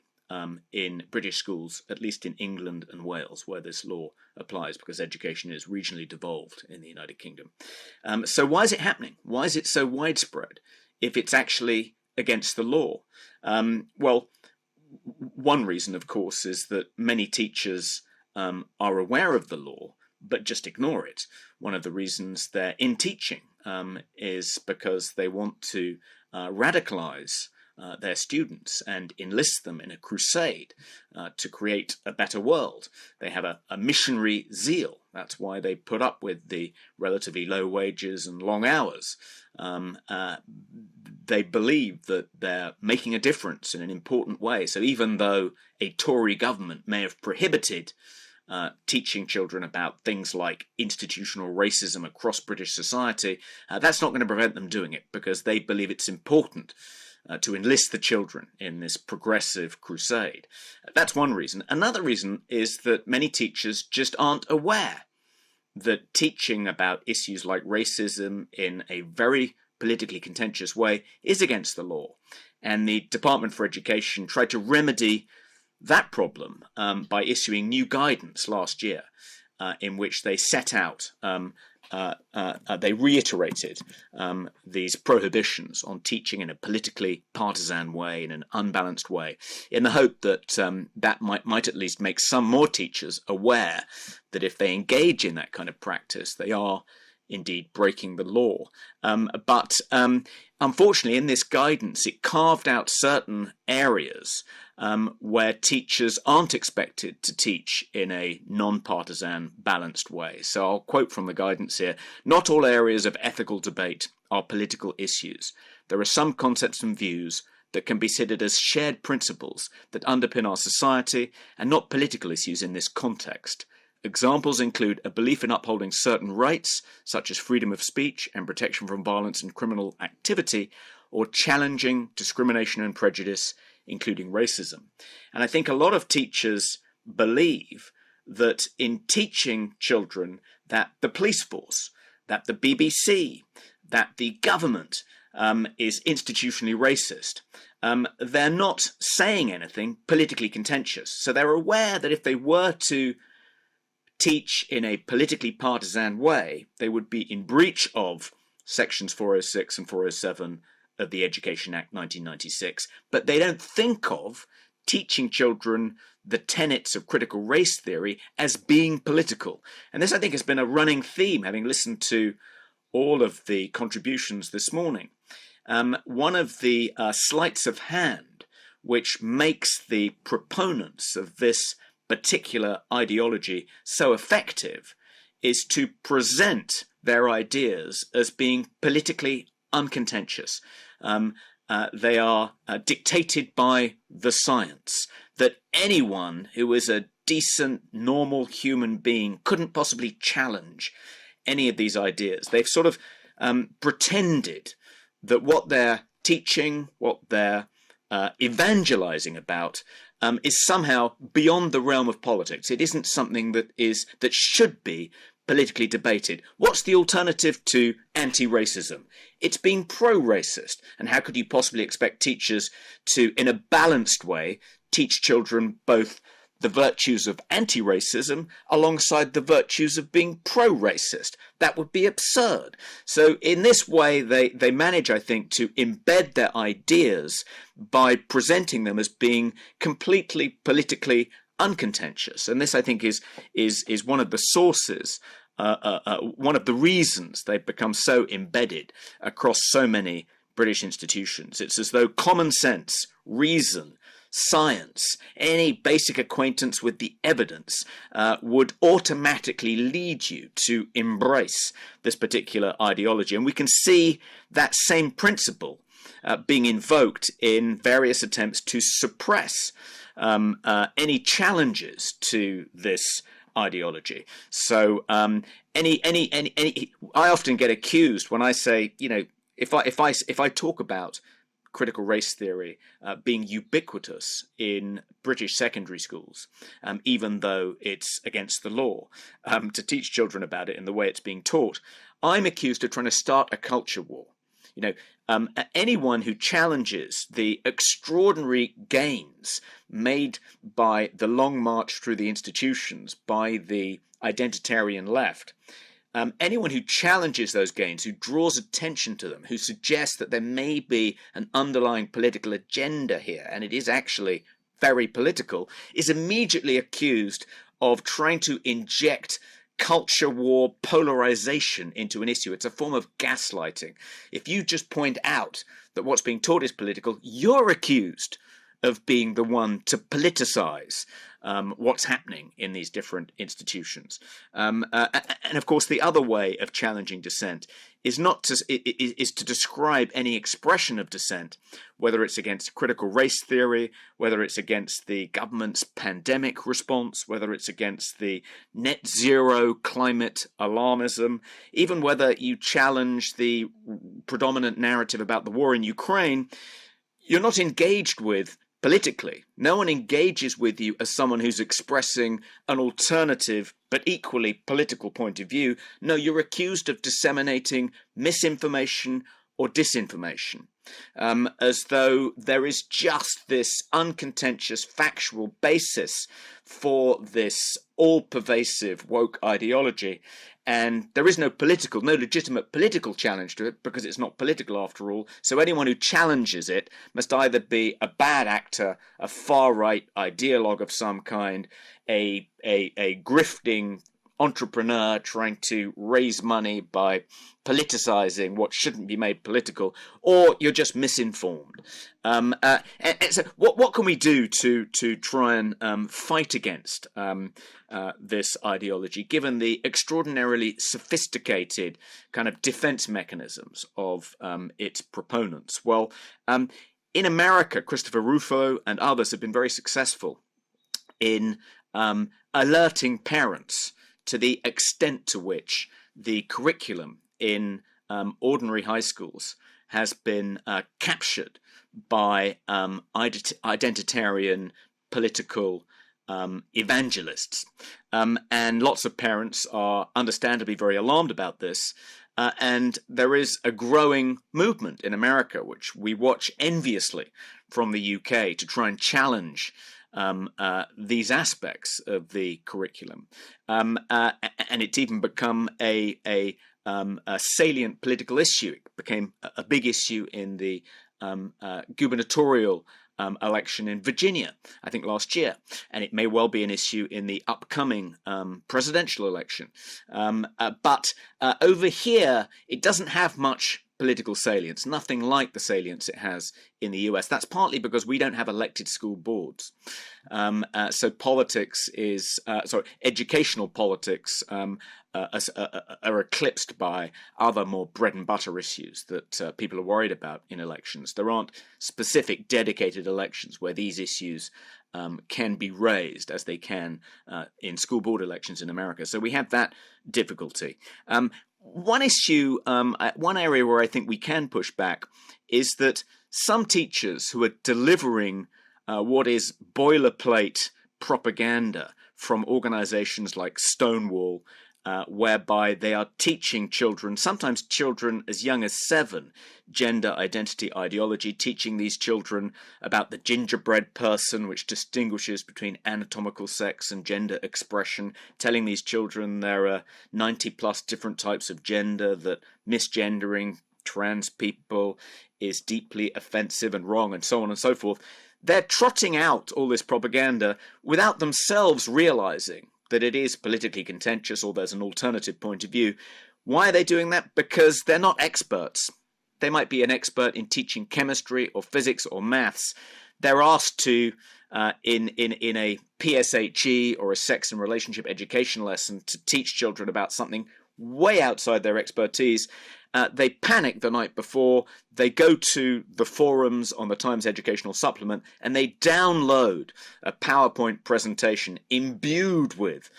Speaker 5: in British schools, at least in England and Wales, where this law applies, because education is regionally devolved in the United Kingdom. So why is it happening? Why is it so widespread if it's actually against the law? Well, one reason, of course, is that many teachers are aware of the law, but just ignore it. One of the reasons they're in teaching is because they want to radicalize their students and enlist them in a crusade to create a better world. They have a missionary zeal. That's why they put up with the relatively low wages and long hours. They believe that they're making a difference in an important way. So even though a Tory government may have prohibited teaching children about things like institutional racism across British society, that's not going to prevent them doing it, because they believe it's important to enlist the children in this progressive crusade. That's one reason. Another reason is that many teachers just aren't aware that teaching about issues like racism in a very politically contentious way is against the law. And the Department for Education tried to remedy that problem by issuing new guidance last year, in which they set out, they reiterated these prohibitions on teaching in a politically partisan way, in an unbalanced way, in the hope that that might at least make some more teachers aware that if they engage in that kind of practice, they are indeed breaking the law. But unfortunately, in this guidance, it carved out certain areas where teachers aren't expected to teach in a non-partisan, balanced way. So I'll quote from the guidance here: "Not all areas of ethical debate are political issues. There are some concepts and views that can be considered as shared principles that underpin our society and not political issues in this context. Examples include a belief in upholding certain rights, such as freedom of speech and protection from violence and criminal activity, or challenging discrimination and prejudice, including racism." And I think a lot of teachers believe that in teaching children that the police force, that the BBC, that the government is institutionally racist, they're not saying anything politically contentious. So they're aware that if they were to teach in a politically partisan way, they would be in breach of sections 406 and 407 of the Education Act 1996, but they don't think of teaching children the tenets of critical race theory as being political. And this, I think, has been a running theme, having listened to all of the contributions this morning. One of the sleights of hand which makes the proponents of this particular ideology so effective is to present their ideas as being politically uncontentious. They are dictated by the science, that anyone who is a decent, normal human being couldn't possibly challenge any of these ideas. They've sort of pretended that what they're teaching, what they're evangelizing about, is somehow beyond the realm of politics. It isn't something that should be politically debated. What's the alternative to anti-racism? It's being pro-racist. And how could you possibly expect teachers to, in a balanced way, teach children both the virtues of anti-racism alongside the virtues of being pro-racist? That would be absurd. So in this way, they manage, I think, to embed their ideas by presenting them as being completely politically uncontentious. And this, I think, is one of the sources, one of the reasons they've become so embedded across so many British institutions. It's as though common sense, reason, science, any basic acquaintance with the evidence would automatically lead you to embrace this particular ideology. And we can see that same principle being invoked in various attempts to suppress any challenges to this ideology. So I often get accused when I say, if I talk about critical race theory being ubiquitous in British secondary schools, even though it's against the law to teach children about it in the way it's being taught, I'm accused of trying to start a culture war. Anyone who challenges the extraordinary gains made by the long march through the institutions by the identitarian left, anyone who challenges those gains, who draws attention to them, who suggests that there may be an underlying political agenda here, and it is actually very political, is immediately accused of trying to inject culture war polarization into an issue. It's a form of gaslighting. If you just point out that what's being taught is political, you're accused of being the one to politicize what's happening in these different institutions. And of course, the other way of challenging dissent is to describe any expression of dissent, whether it's against critical race theory, whether it's against the government's pandemic response, whether it's against the net zero climate alarmism, even whether you challenge the predominant narrative about the war in Ukraine. You're not engaged with politically. No one engages with you as someone who's expressing an alternative but equally political point of view. No, you're accused of disseminating misinformation or disinformation, as though there is just this uncontentious factual basis for this all-pervasive woke ideology. And there is no legitimate political challenge to it because it's not political after all. So anyone who challenges it must either be a bad actor, a far-right ideologue of some kind, a grifting entrepreneur trying to raise money by politicizing what shouldn't be made political, or you're just misinformed. And so what can we do to try and fight against this ideology, given the extraordinarily sophisticated kind of defense mechanisms of its proponents? Well, in America, Christopher Rufo and others have been very successful in alerting parents to the extent to which the curriculum in ordinary high schools has been captured by identitarian political evangelists. And lots of parents are understandably very alarmed about this. And there is a growing movement in America, which we watch enviously from the UK, to try and challenge these aspects of the curriculum, and it's even become a salient political issue. It became a big issue in the gubernatorial election in Virginia, I think last year, and it may well be an issue in the upcoming presidential election. But over here, it doesn't have much political salience, nothing like the salience it has in the US. That's partly because we don't have elected school boards. So politics is, educational politics are eclipsed by other more bread and butter issues that people are worried about in elections. There aren't specific dedicated elections where these issues can be raised as they can in school board elections in America. So we have that difficulty. One issue, one area where I think we can push back is that some teachers who are delivering what is boilerplate propaganda from organizations like Stonewall, whereby they are teaching children, sometimes children as young as 7, gender identity ideology, teaching these children about the gingerbread person, which distinguishes between anatomical sex and gender expression, telling these children there are 90 plus different types of gender, that misgendering trans people is deeply offensive and wrong, and so on and so forth. They're trotting out all this propaganda without themselves realizing that it is politically contentious or there's an alternative point of view. Why are they doing that? Because they're not experts. They might be an expert in teaching chemistry or physics or maths. They're asked to, in a PSHE or a sex and relationship education lesson, to teach children about something way outside their expertise. They panic the night before, they go to the forums on the Times Educational Supplement, and they download a PowerPoint presentation imbued with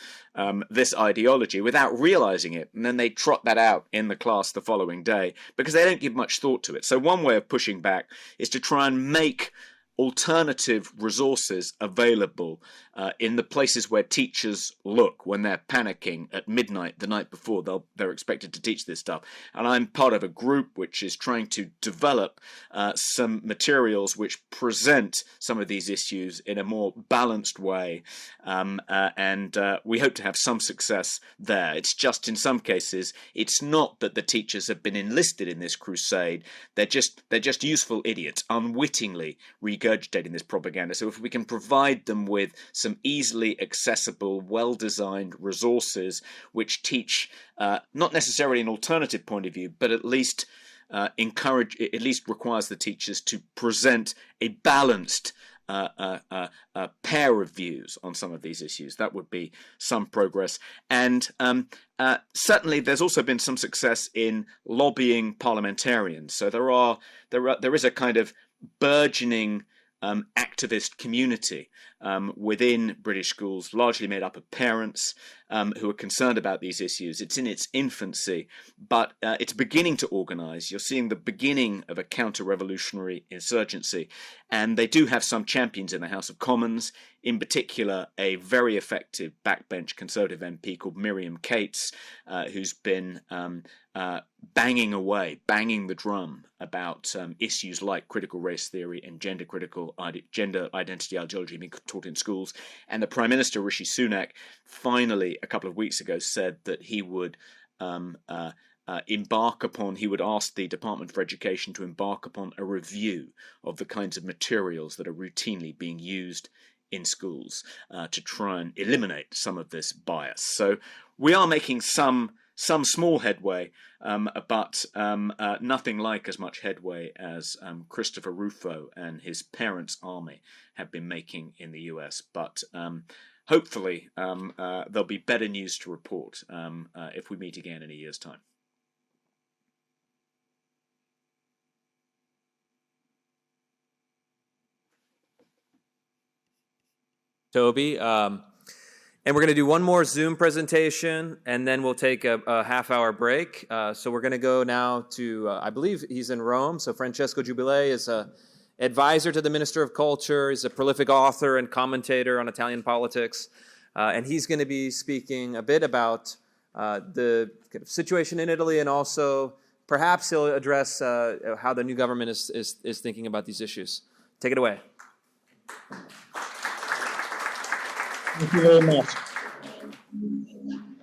Speaker 5: this ideology without realizing it, and then they trot that out in the class the following day because they don't give much thought to it. So one way of pushing back is to try and make alternative resources available in the places where teachers look when they're panicking at midnight the night before they're expected to teach this stuff. And I'm part of a group which is trying to develop some materials which present some of these issues in a more balanced way, and we hope to have some success there. It's just in some cases it's not that the teachers have been enlisted in this crusade. They're just useful idiots unwittingly regurgitating this propaganda. So if we can provide them with some easily accessible, well-designed resources which teach not necessarily an alternative point of view, but at least requires the teachers to present a balanced pair of views on some of these issues, that would be some progress. And certainly there's also been some success in lobbying parliamentarians. So there is a kind of burgeoning activist community within British schools, largely made up of parents who are concerned about these issues. It's in its infancy, but it's beginning to organise. You're seeing the beginning of a counter-revolutionary insurgency, and they do have some champions in the House of Commons, in particular a very effective backbench Conservative MP called Miriam Cates, who's been banging the drum about issues like critical race theory and gender identity ideology being taught in schools. And the Prime Minister, Rishi Sunak, finally a couple of weeks ago said that he would ask the Department for Education to embark upon a review of the kinds of materials that are routinely being used in schools to try and eliminate some of this bias. So we are making some small headway, but nothing like as much headway as Christopher Rufo and his parents' army have been making in the US. But hopefully there'll be better news to report if we meet again in a year's time.
Speaker 2: Toby. And we're going to do one more Zoom presentation, and then we'll take a half-hour break. So we're going to go now to, I believe he's in Rome. So Francesco Giubilei is an advisor to the Minister of Culture. He's a prolific author and commentator on Italian politics. And he's going to be speaking a bit about the kind of situation in Italy, and also perhaps he'll address how the new government is thinking about these issues. Take it away.
Speaker 6: Thank you very much.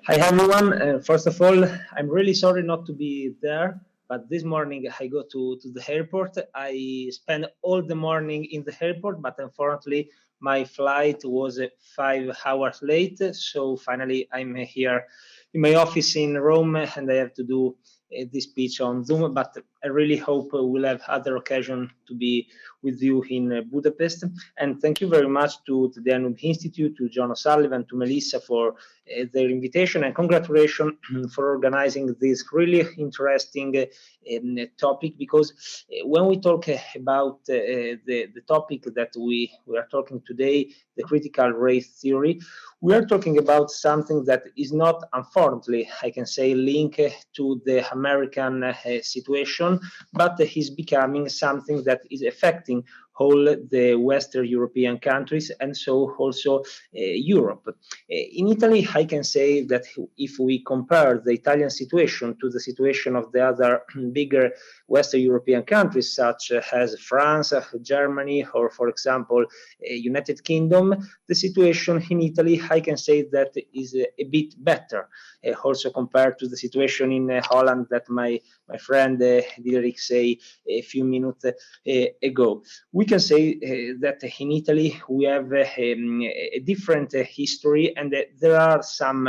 Speaker 6: Hi, everyone. First of all, I'm really sorry not to be there, but this morning I go to the airport. I spent all the morning in the airport, but unfortunately my flight was 5 hours late. So finally I'm here in my office in Rome, and I have to do this speech on Zoom, but I really hope we'll have other occasion to be with you in Budapest. And thank you very much to the Danube Institute, to John O'Sullivan, to Melissa for their invitation, and congratulations for organizing this really interesting topic, because when we talk about the topic that we are talking today, the critical race theory, we are talking about something that is not, unfortunately, I can say, linked to the American situation, but is becoming something that is affecting all the Western European countries, and so also Europe. In Italy, I can say that if we compare the Italian situation to the situation of the other bigger Western European countries, such as France, Germany, or, for example, United Kingdom, the situation in Italy, I can say that is a bit better, also compared to the situation in Holland that my friend Diederik said a few minutes ago. We can say that in Italy we have a different history, and there are some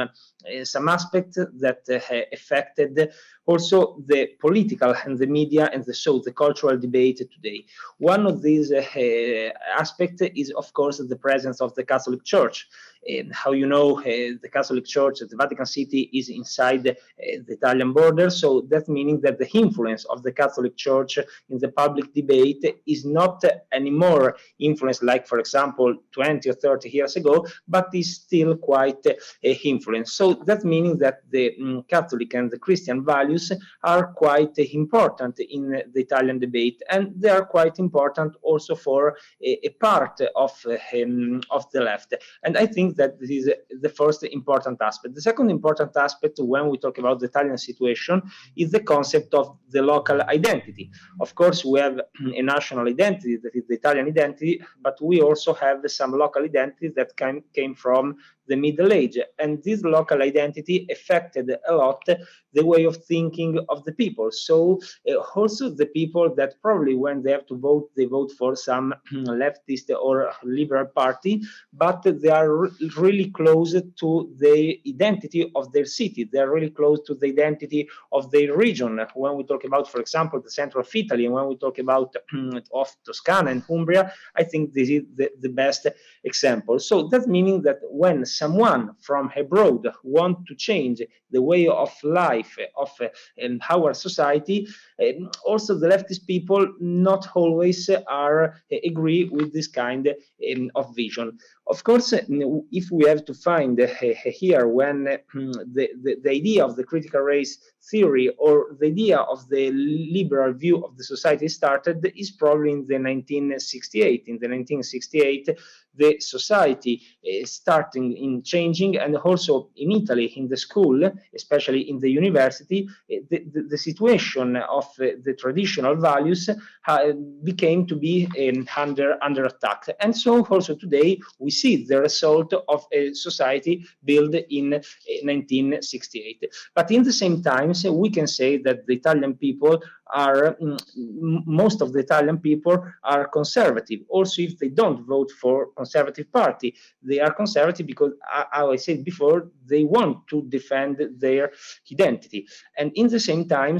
Speaker 6: aspects that affected also the political and the media and the cultural debate today. One of these aspects is, of course, the presence of the Catholic Church how you know, the Catholic Church, the Vatican City is inside the Italian border, so that meaning that the influence of the Catholic Church in the public debate is not anymore influence like, for example, 20 or 30 years ago, but is still quite influence. So that meaning that the Catholic and the Christian values are quite important in the Italian debate, and they are quite important also for a part of the left. And I think that this is the first important aspect. The second important aspect when we talk about the Italian situation is the concept of the local identity. Of course, we have a national identity, that is the Italian identity, but we also have some local identities that came from the Middle Age. And this local identity affected a lot the way of thinking of the people. So also the people that probably when they have to vote, they vote for some leftist or liberal party, but they are really close to the identity of their city. They are really close to the identity of their region. When we talk about, for example, the center of Italy, and when we talk about of Toscana and Umbria, I think this is the best example. So that's meaning that when someone from abroad wants to change the way of life of our society, also the leftist people not always agree with this kind of vision. Of course, if we have to find here when the idea of the critical race theory or the idea of the liberal view of the society started is probably in the 1968. In the 1968, the society starting in changing, and also in Italy, in the school, especially in the university, the situation of the traditional values became to be under attack. And so also today we see the result of a society built in 1968. But in the same time, we can say that the Italian people are, most of the Italian people are conservative. Also, if they don't vote for conservative party, they are conservative because, how I said before, they want to defend their identity. And in the same time,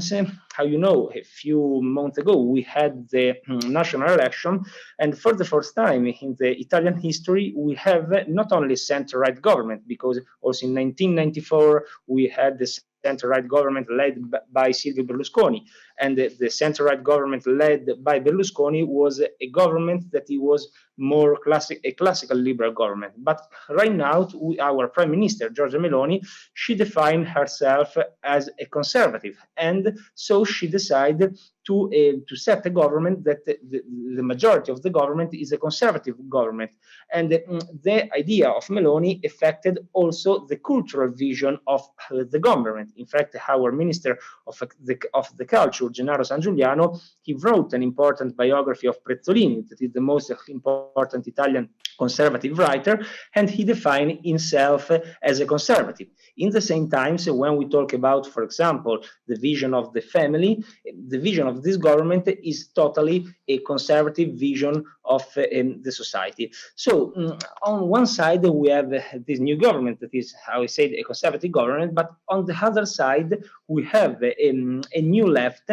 Speaker 6: how you know, a few months ago, we had the national election, and for the first time in the Italian history, we have not only center-right government, because also in 1994, we had the center-right government led by Silvio Berlusconi, and the center-right government led by Berlusconi was a government that it was more a classical liberal government. But right now, our Prime Minister, Giorgia Meloni, she defined herself as a conservative, and so she decided to set a government that the majority of the government is a conservative government. And the idea of Meloni affected also the cultural vision of the government. In fact, our Minister of the Culture, Gennaro San Giuliano, he wrote an important biography of Prezzolini, that is the most important Italian conservative writer, and he defined himself as a conservative. In the same time, so when we talk about, for example, the vision of the family, the vision of this government is totally a conservative vision of the society. So on one side, we have this new government that is, how I said, a conservative government, but on the other side, we have a new left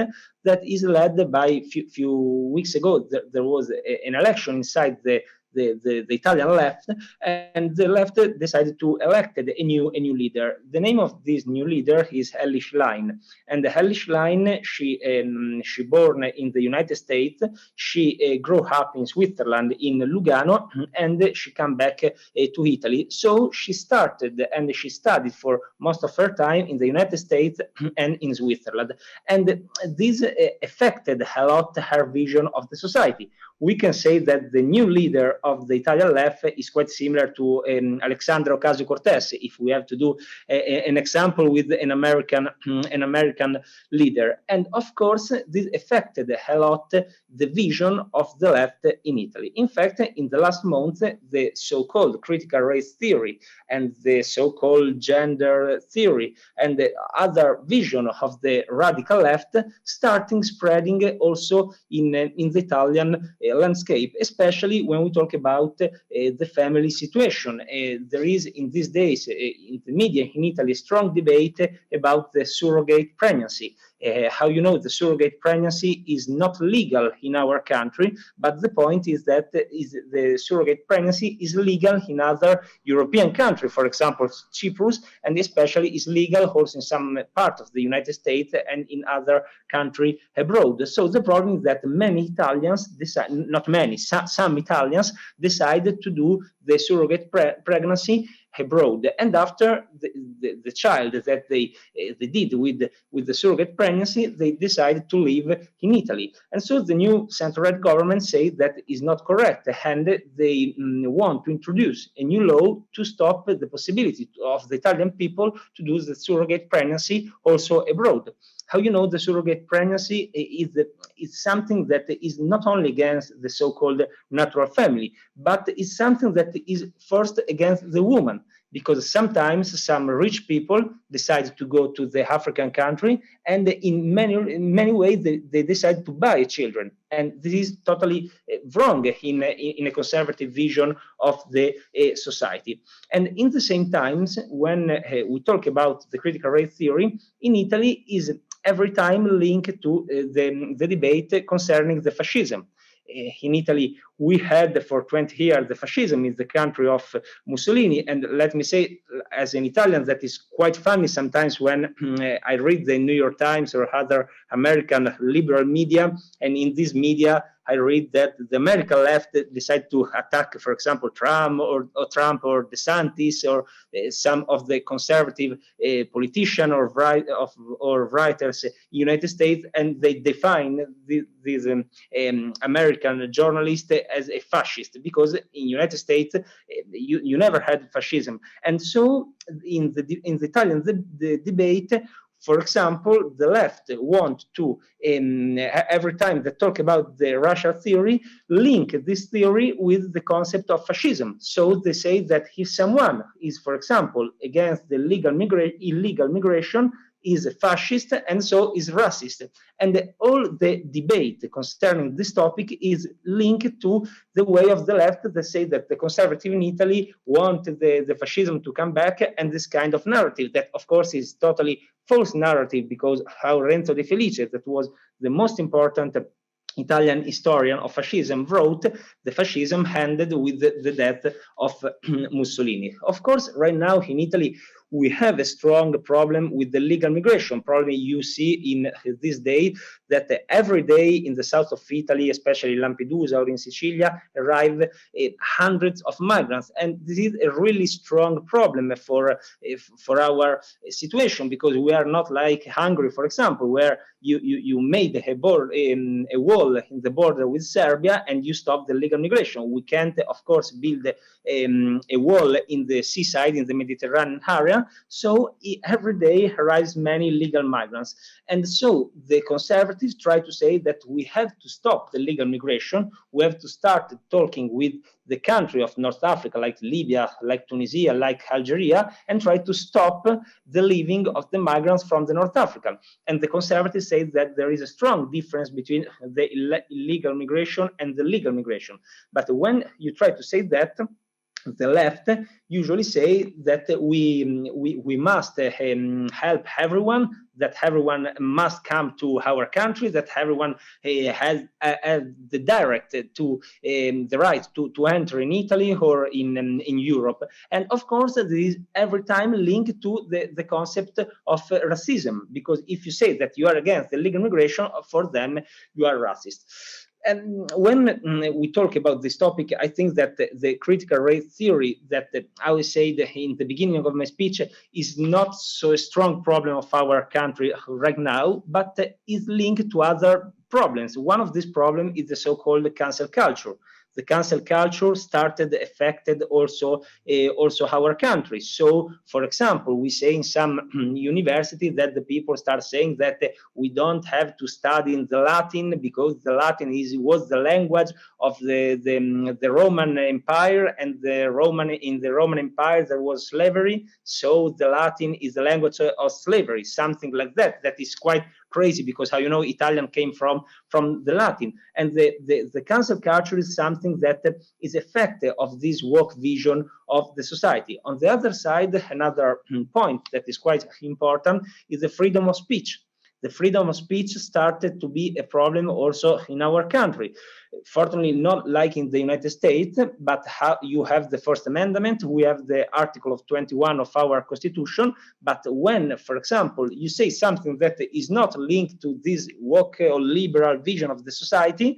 Speaker 6: that is led by, few weeks ago, there was an election inside the Italian left, and the left decided to elect a new leader. The name of this new leader is Elly Schlein, and Elly Schlein, she born in the United States. She grew up in Switzerland in Lugano, and she came back to Italy. So she started and she studied for most of her time in the United States and in Switzerland, and this affected a lot her vision of the society. We can say that the new leader of the Italian left is quite similar to Alexandria Ocasio-Cortez, if we have to do an example with an American leader. And of course, this affected a lot the vision of the left in Italy. In fact, in the last month, the so-called critical race theory and the so-called gender theory and the other vision of the radical left starting spreading also in the Italian landscape, especially when we talk about the family situation. There is in these days in the media in Italy strong debate about the surrogate pregnancy. how you know the surrogate pregnancy is not legal in our country, but the point is that the surrogate pregnancy is legal in other European countries, for example, Cyprus, and especially is legal also in some part of the United States and in other countries abroad. So the problem is that many Italians decide, not many, some Italians decided to do the surrogate pregnancy abroad, and after the child that they did with the surrogate pregnancy, they decided to live in Italy. And so the new center-right government say that is not correct, and they want to introduce a new law to stop the possibility of the Italian people to do the surrogate pregnancy also abroad. How you know the surrogate pregnancy is something that is not only against the so-called natural family, but is something that is first against the woman, because sometimes some rich people decide to go to the African country, and in many ways they decide to buy children, and this is totally wrong in a conservative vision of the society. And in the same times, when we talk about the critical race theory, in Italy is every time linked to the debate concerning the fascism. In Italy, we had for 20 years the fascism is the country of Mussolini, and let me say, as an Italian, that is quite funny sometimes when I read the New York Times or other American liberal media, and in this media I read that the American left decided to attack, for example, Trump or DeSantis or some of the conservative politicians or writers in the United States, and they define these American journalists as a fascist, because in the United States you never had fascism. And so in the Italian the debate, for example, the left want to, every time they talk about the racial theory, link this theory with the concept of fascism. So they say that if someone is, for example, against the illegal migration, is a fascist, and so is racist. And all the debate concerning this topic is linked to the way of the left that say that the conservative in Italy want the fascism to come back, and this kind of narrative that, of course, is totally false narrative, because how Renzo De Felice, that was the most important Italian historian of fascism, wrote, the fascism ended with the death of Mussolini. Of course, right now in Italy, we have a strong problem with the legal migration. Probably you see in this day that every day in the south of Italy, especially Lampedusa or in Sicilia, arrive hundreds of migrants. And this is a really strong problem for our situation, because we are not like Hungary, for example, where you made a wall in the border with Serbia and you stop the legal migration. We can't, of course, build a wall in the seaside, in the Mediterranean area. So every day arrives many legal migrants. And so the conservatives try to say that we have to stop the legal migration. We have to start talking with the country of North Africa, like Libya, like Tunisia, like Algeria, and try to stop the leaving of the migrants from the North Africa. And the conservatives say that there is a strong difference between the illegal migration and the legal migration. But when you try to say that, the left usually say that we must help everyone, that everyone must come to our country, that everyone has the direct to the right to enter in Italy or in Europe. And of course, this is every time linked to the concept of racism, because if you say that you are against illegal migration, for them you are racist. And when we talk about this topic, I think that the critical race theory that I would say that in the beginning of my speech is not so a strong problem of our country right now, but is linked to other problems. One of these problems is the so-called cancel culture. The cancel culture affected also our country. So, for example, we say in some university that the people start saying that we don't have to study in the Latin because the Latin was the language of the Roman Empire, and in the Roman Empire there was slavery. So the Latin is the language of slavery, something like that. That is quite crazy, because how you know Italian came from the Latin. And the cancel culture is something that is effective of this woke vision of the society. On the other side, another point that is quite important is the freedom of speech. the freedom of speech started to be a problem also in our country. Fortunately, not like in the United States, but how you have the First Amendment, we have the Article of 21 of our Constitution, but when, for example, you say something that is not linked to this woke or liberal vision of the society,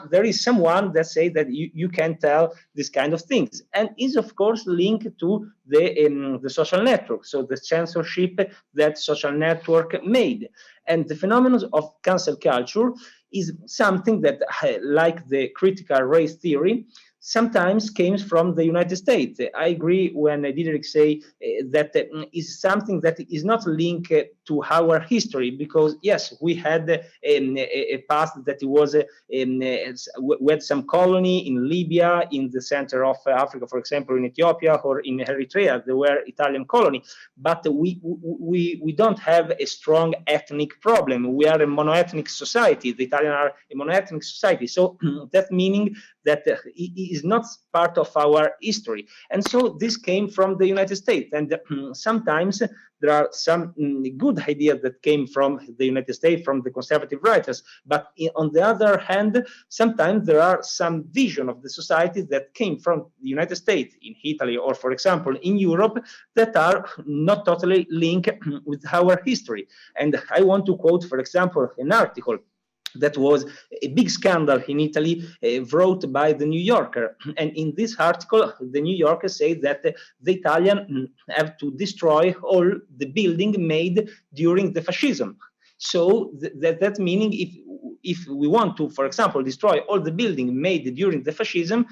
Speaker 6: there is someone that say that you can tell this kind of things, and is of course linked to the social network, so the censorship that social network made. And the phenomenon of cancel culture is something that, like the critical race theory, sometimes came from the United States. I agree when Diederik say that is something that is not linked to our history, because yes, we had a past that was we had some colony in Libya, in the center of Africa, for example, in Ethiopia or in Eritrea, there were Italian colony, but we don't have a strong ethnic problem. We are a monoethnic society. The Italians are a monoethnic society, so that meaning that it is not part of our history. And so this came from the United States. And sometimes there are some good ideas that came from the United States, from the conservative writers. But on the other hand, sometimes there are some vision of the society that came from the United States, in Italy, or for example, in Europe, that are not totally linked with our history. And I want to quote, for example, an article that was a big scandal in Italy, wrote by the New Yorker. And in this article, the New Yorker said that the Italians have to destroy all the building made during the fascism. So that meaning if we want to, for example, destroy all the building made during the fascism,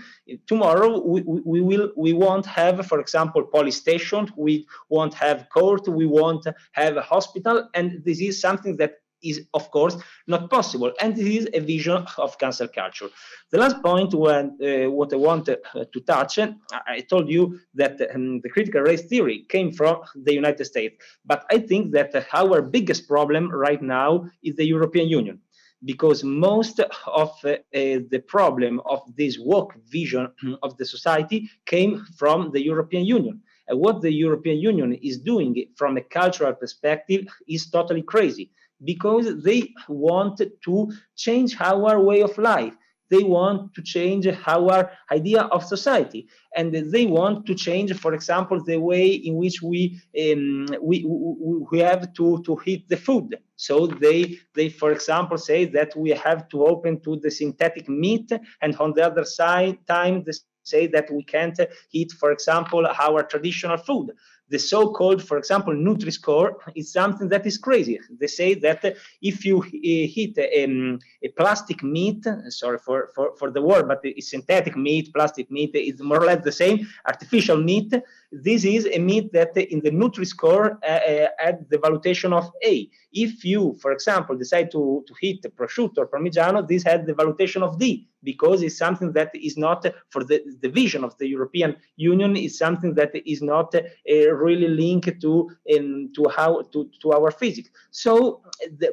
Speaker 6: tomorrow we won't have, for example, police station, we won't have court, we won't have a hospital, and this is something that is, of course, not possible. And this is a vision of cancel culture. The last point, what I want to touch, I told you that the critical race theory came from the United States. But I think that our biggest problem right now is the European Union, because most of the problem of this woke vision of the society came from the European Union. And what the European Union is doing from a cultural perspective is totally crazy, because they want to change our way of life. They want to change our idea of society, and they want to change, for example, the way in which we have to eat the food. So they, for example, say that we have to open to the synthetic meat, and on the other side, they say that we can't eat, for example, our traditional food. The so-called, for example, Nutri-Score is something that is crazy. They say that if you eat a plastic meat, sorry for the word, but it's synthetic meat, plastic meat is more or less the same, artificial meat. This is a meat that in the Nutri-Score had the valuation of A. If you, for example, decide to eat prosciutto or parmigiano, this had the valuation of D, because it's something that is not, for the vision of the European Union, is something that is not really linked to our physics. So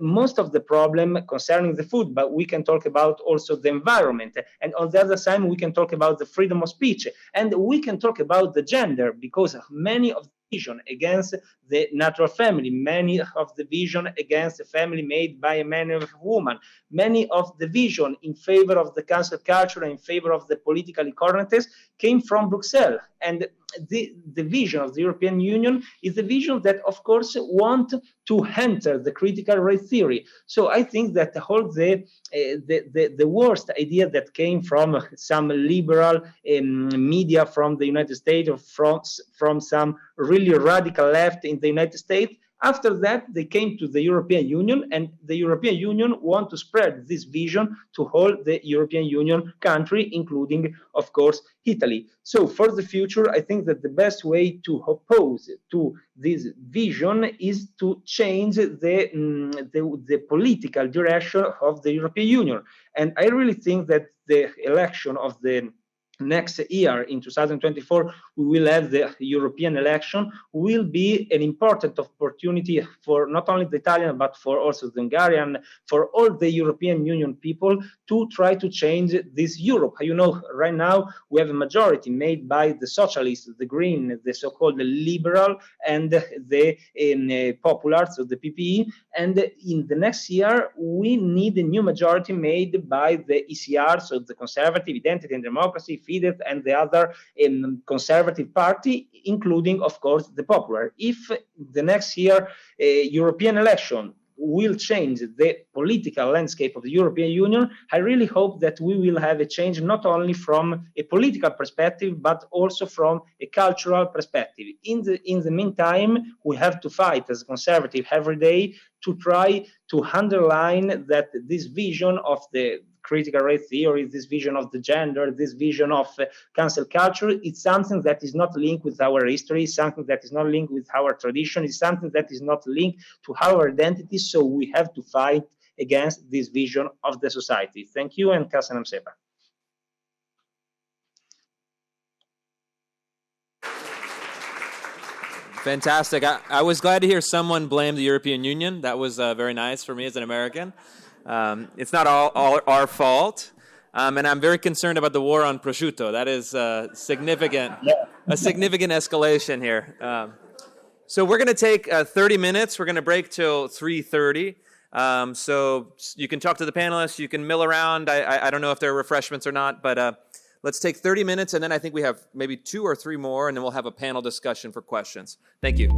Speaker 6: most of the problem concerning the food, but we can talk about also the environment, and on the other side we can talk about the freedom of speech, and we can talk about the gender, because many of the vision against the natural family, many of the vision against a family made by a man and a woman, many of the vision in favor of the cancel culture and in favor of the political correctness came from Brussels. And the vision of the European Union is the vision that, of course, want to enter the critical race theory. So I think that all the worst idea that came from some liberal media from the United States, or from some really radical left in the United States, after that, they came to the European Union, and the European Union want to spread this vision to all the European Union country, including, of course, Italy. So for the future, I think that the best way to oppose to this vision is to change the political direction of the European Union. And I really think that the election of the next year, in 2024, we will have the European election, will be an important opportunity for not only the Italian, but for also the Hungarian, for all the European Union people to try to change this Europe. You know, right now we have a majority made by the Socialists, the Green, the so-called liberal, and the popular, so the PPE. And in the next year, we need a new majority made by the ECR, so the Conservative, Identity and Democracy, Fidesz, and the other conservative party, including, of course, the popular. If the next year European election will change the political landscape of the European Union, I really hope that we will have a change not only from a political perspective, but also from a cultural perspective. In the meantime, we have to fight as conservative every day to try to underline that this vision of the critical race theory, this vision of the gender, this vision of cancel culture, it's something that is not linked with our history, something that is not linked with our tradition, it's something that is not linked to our identity, so we have to fight against this vision of the society. Thank you, and Köszönöm szépen.
Speaker 2: Fantastic. I was glad to hear someone blame the European Union. That was very nice for me as an American. It's not all our fault. And I'm very concerned about the war on prosciutto. That is a significant escalation here. So we're going to take 30 minutes. We're going to break till 3:30. So you can talk to the panelists. You can mill around. I don't know if there are refreshments or not, but let's take 30 minutes, and then I think we have maybe 2 or 3 more, and then we'll have a panel discussion for questions. Thank you.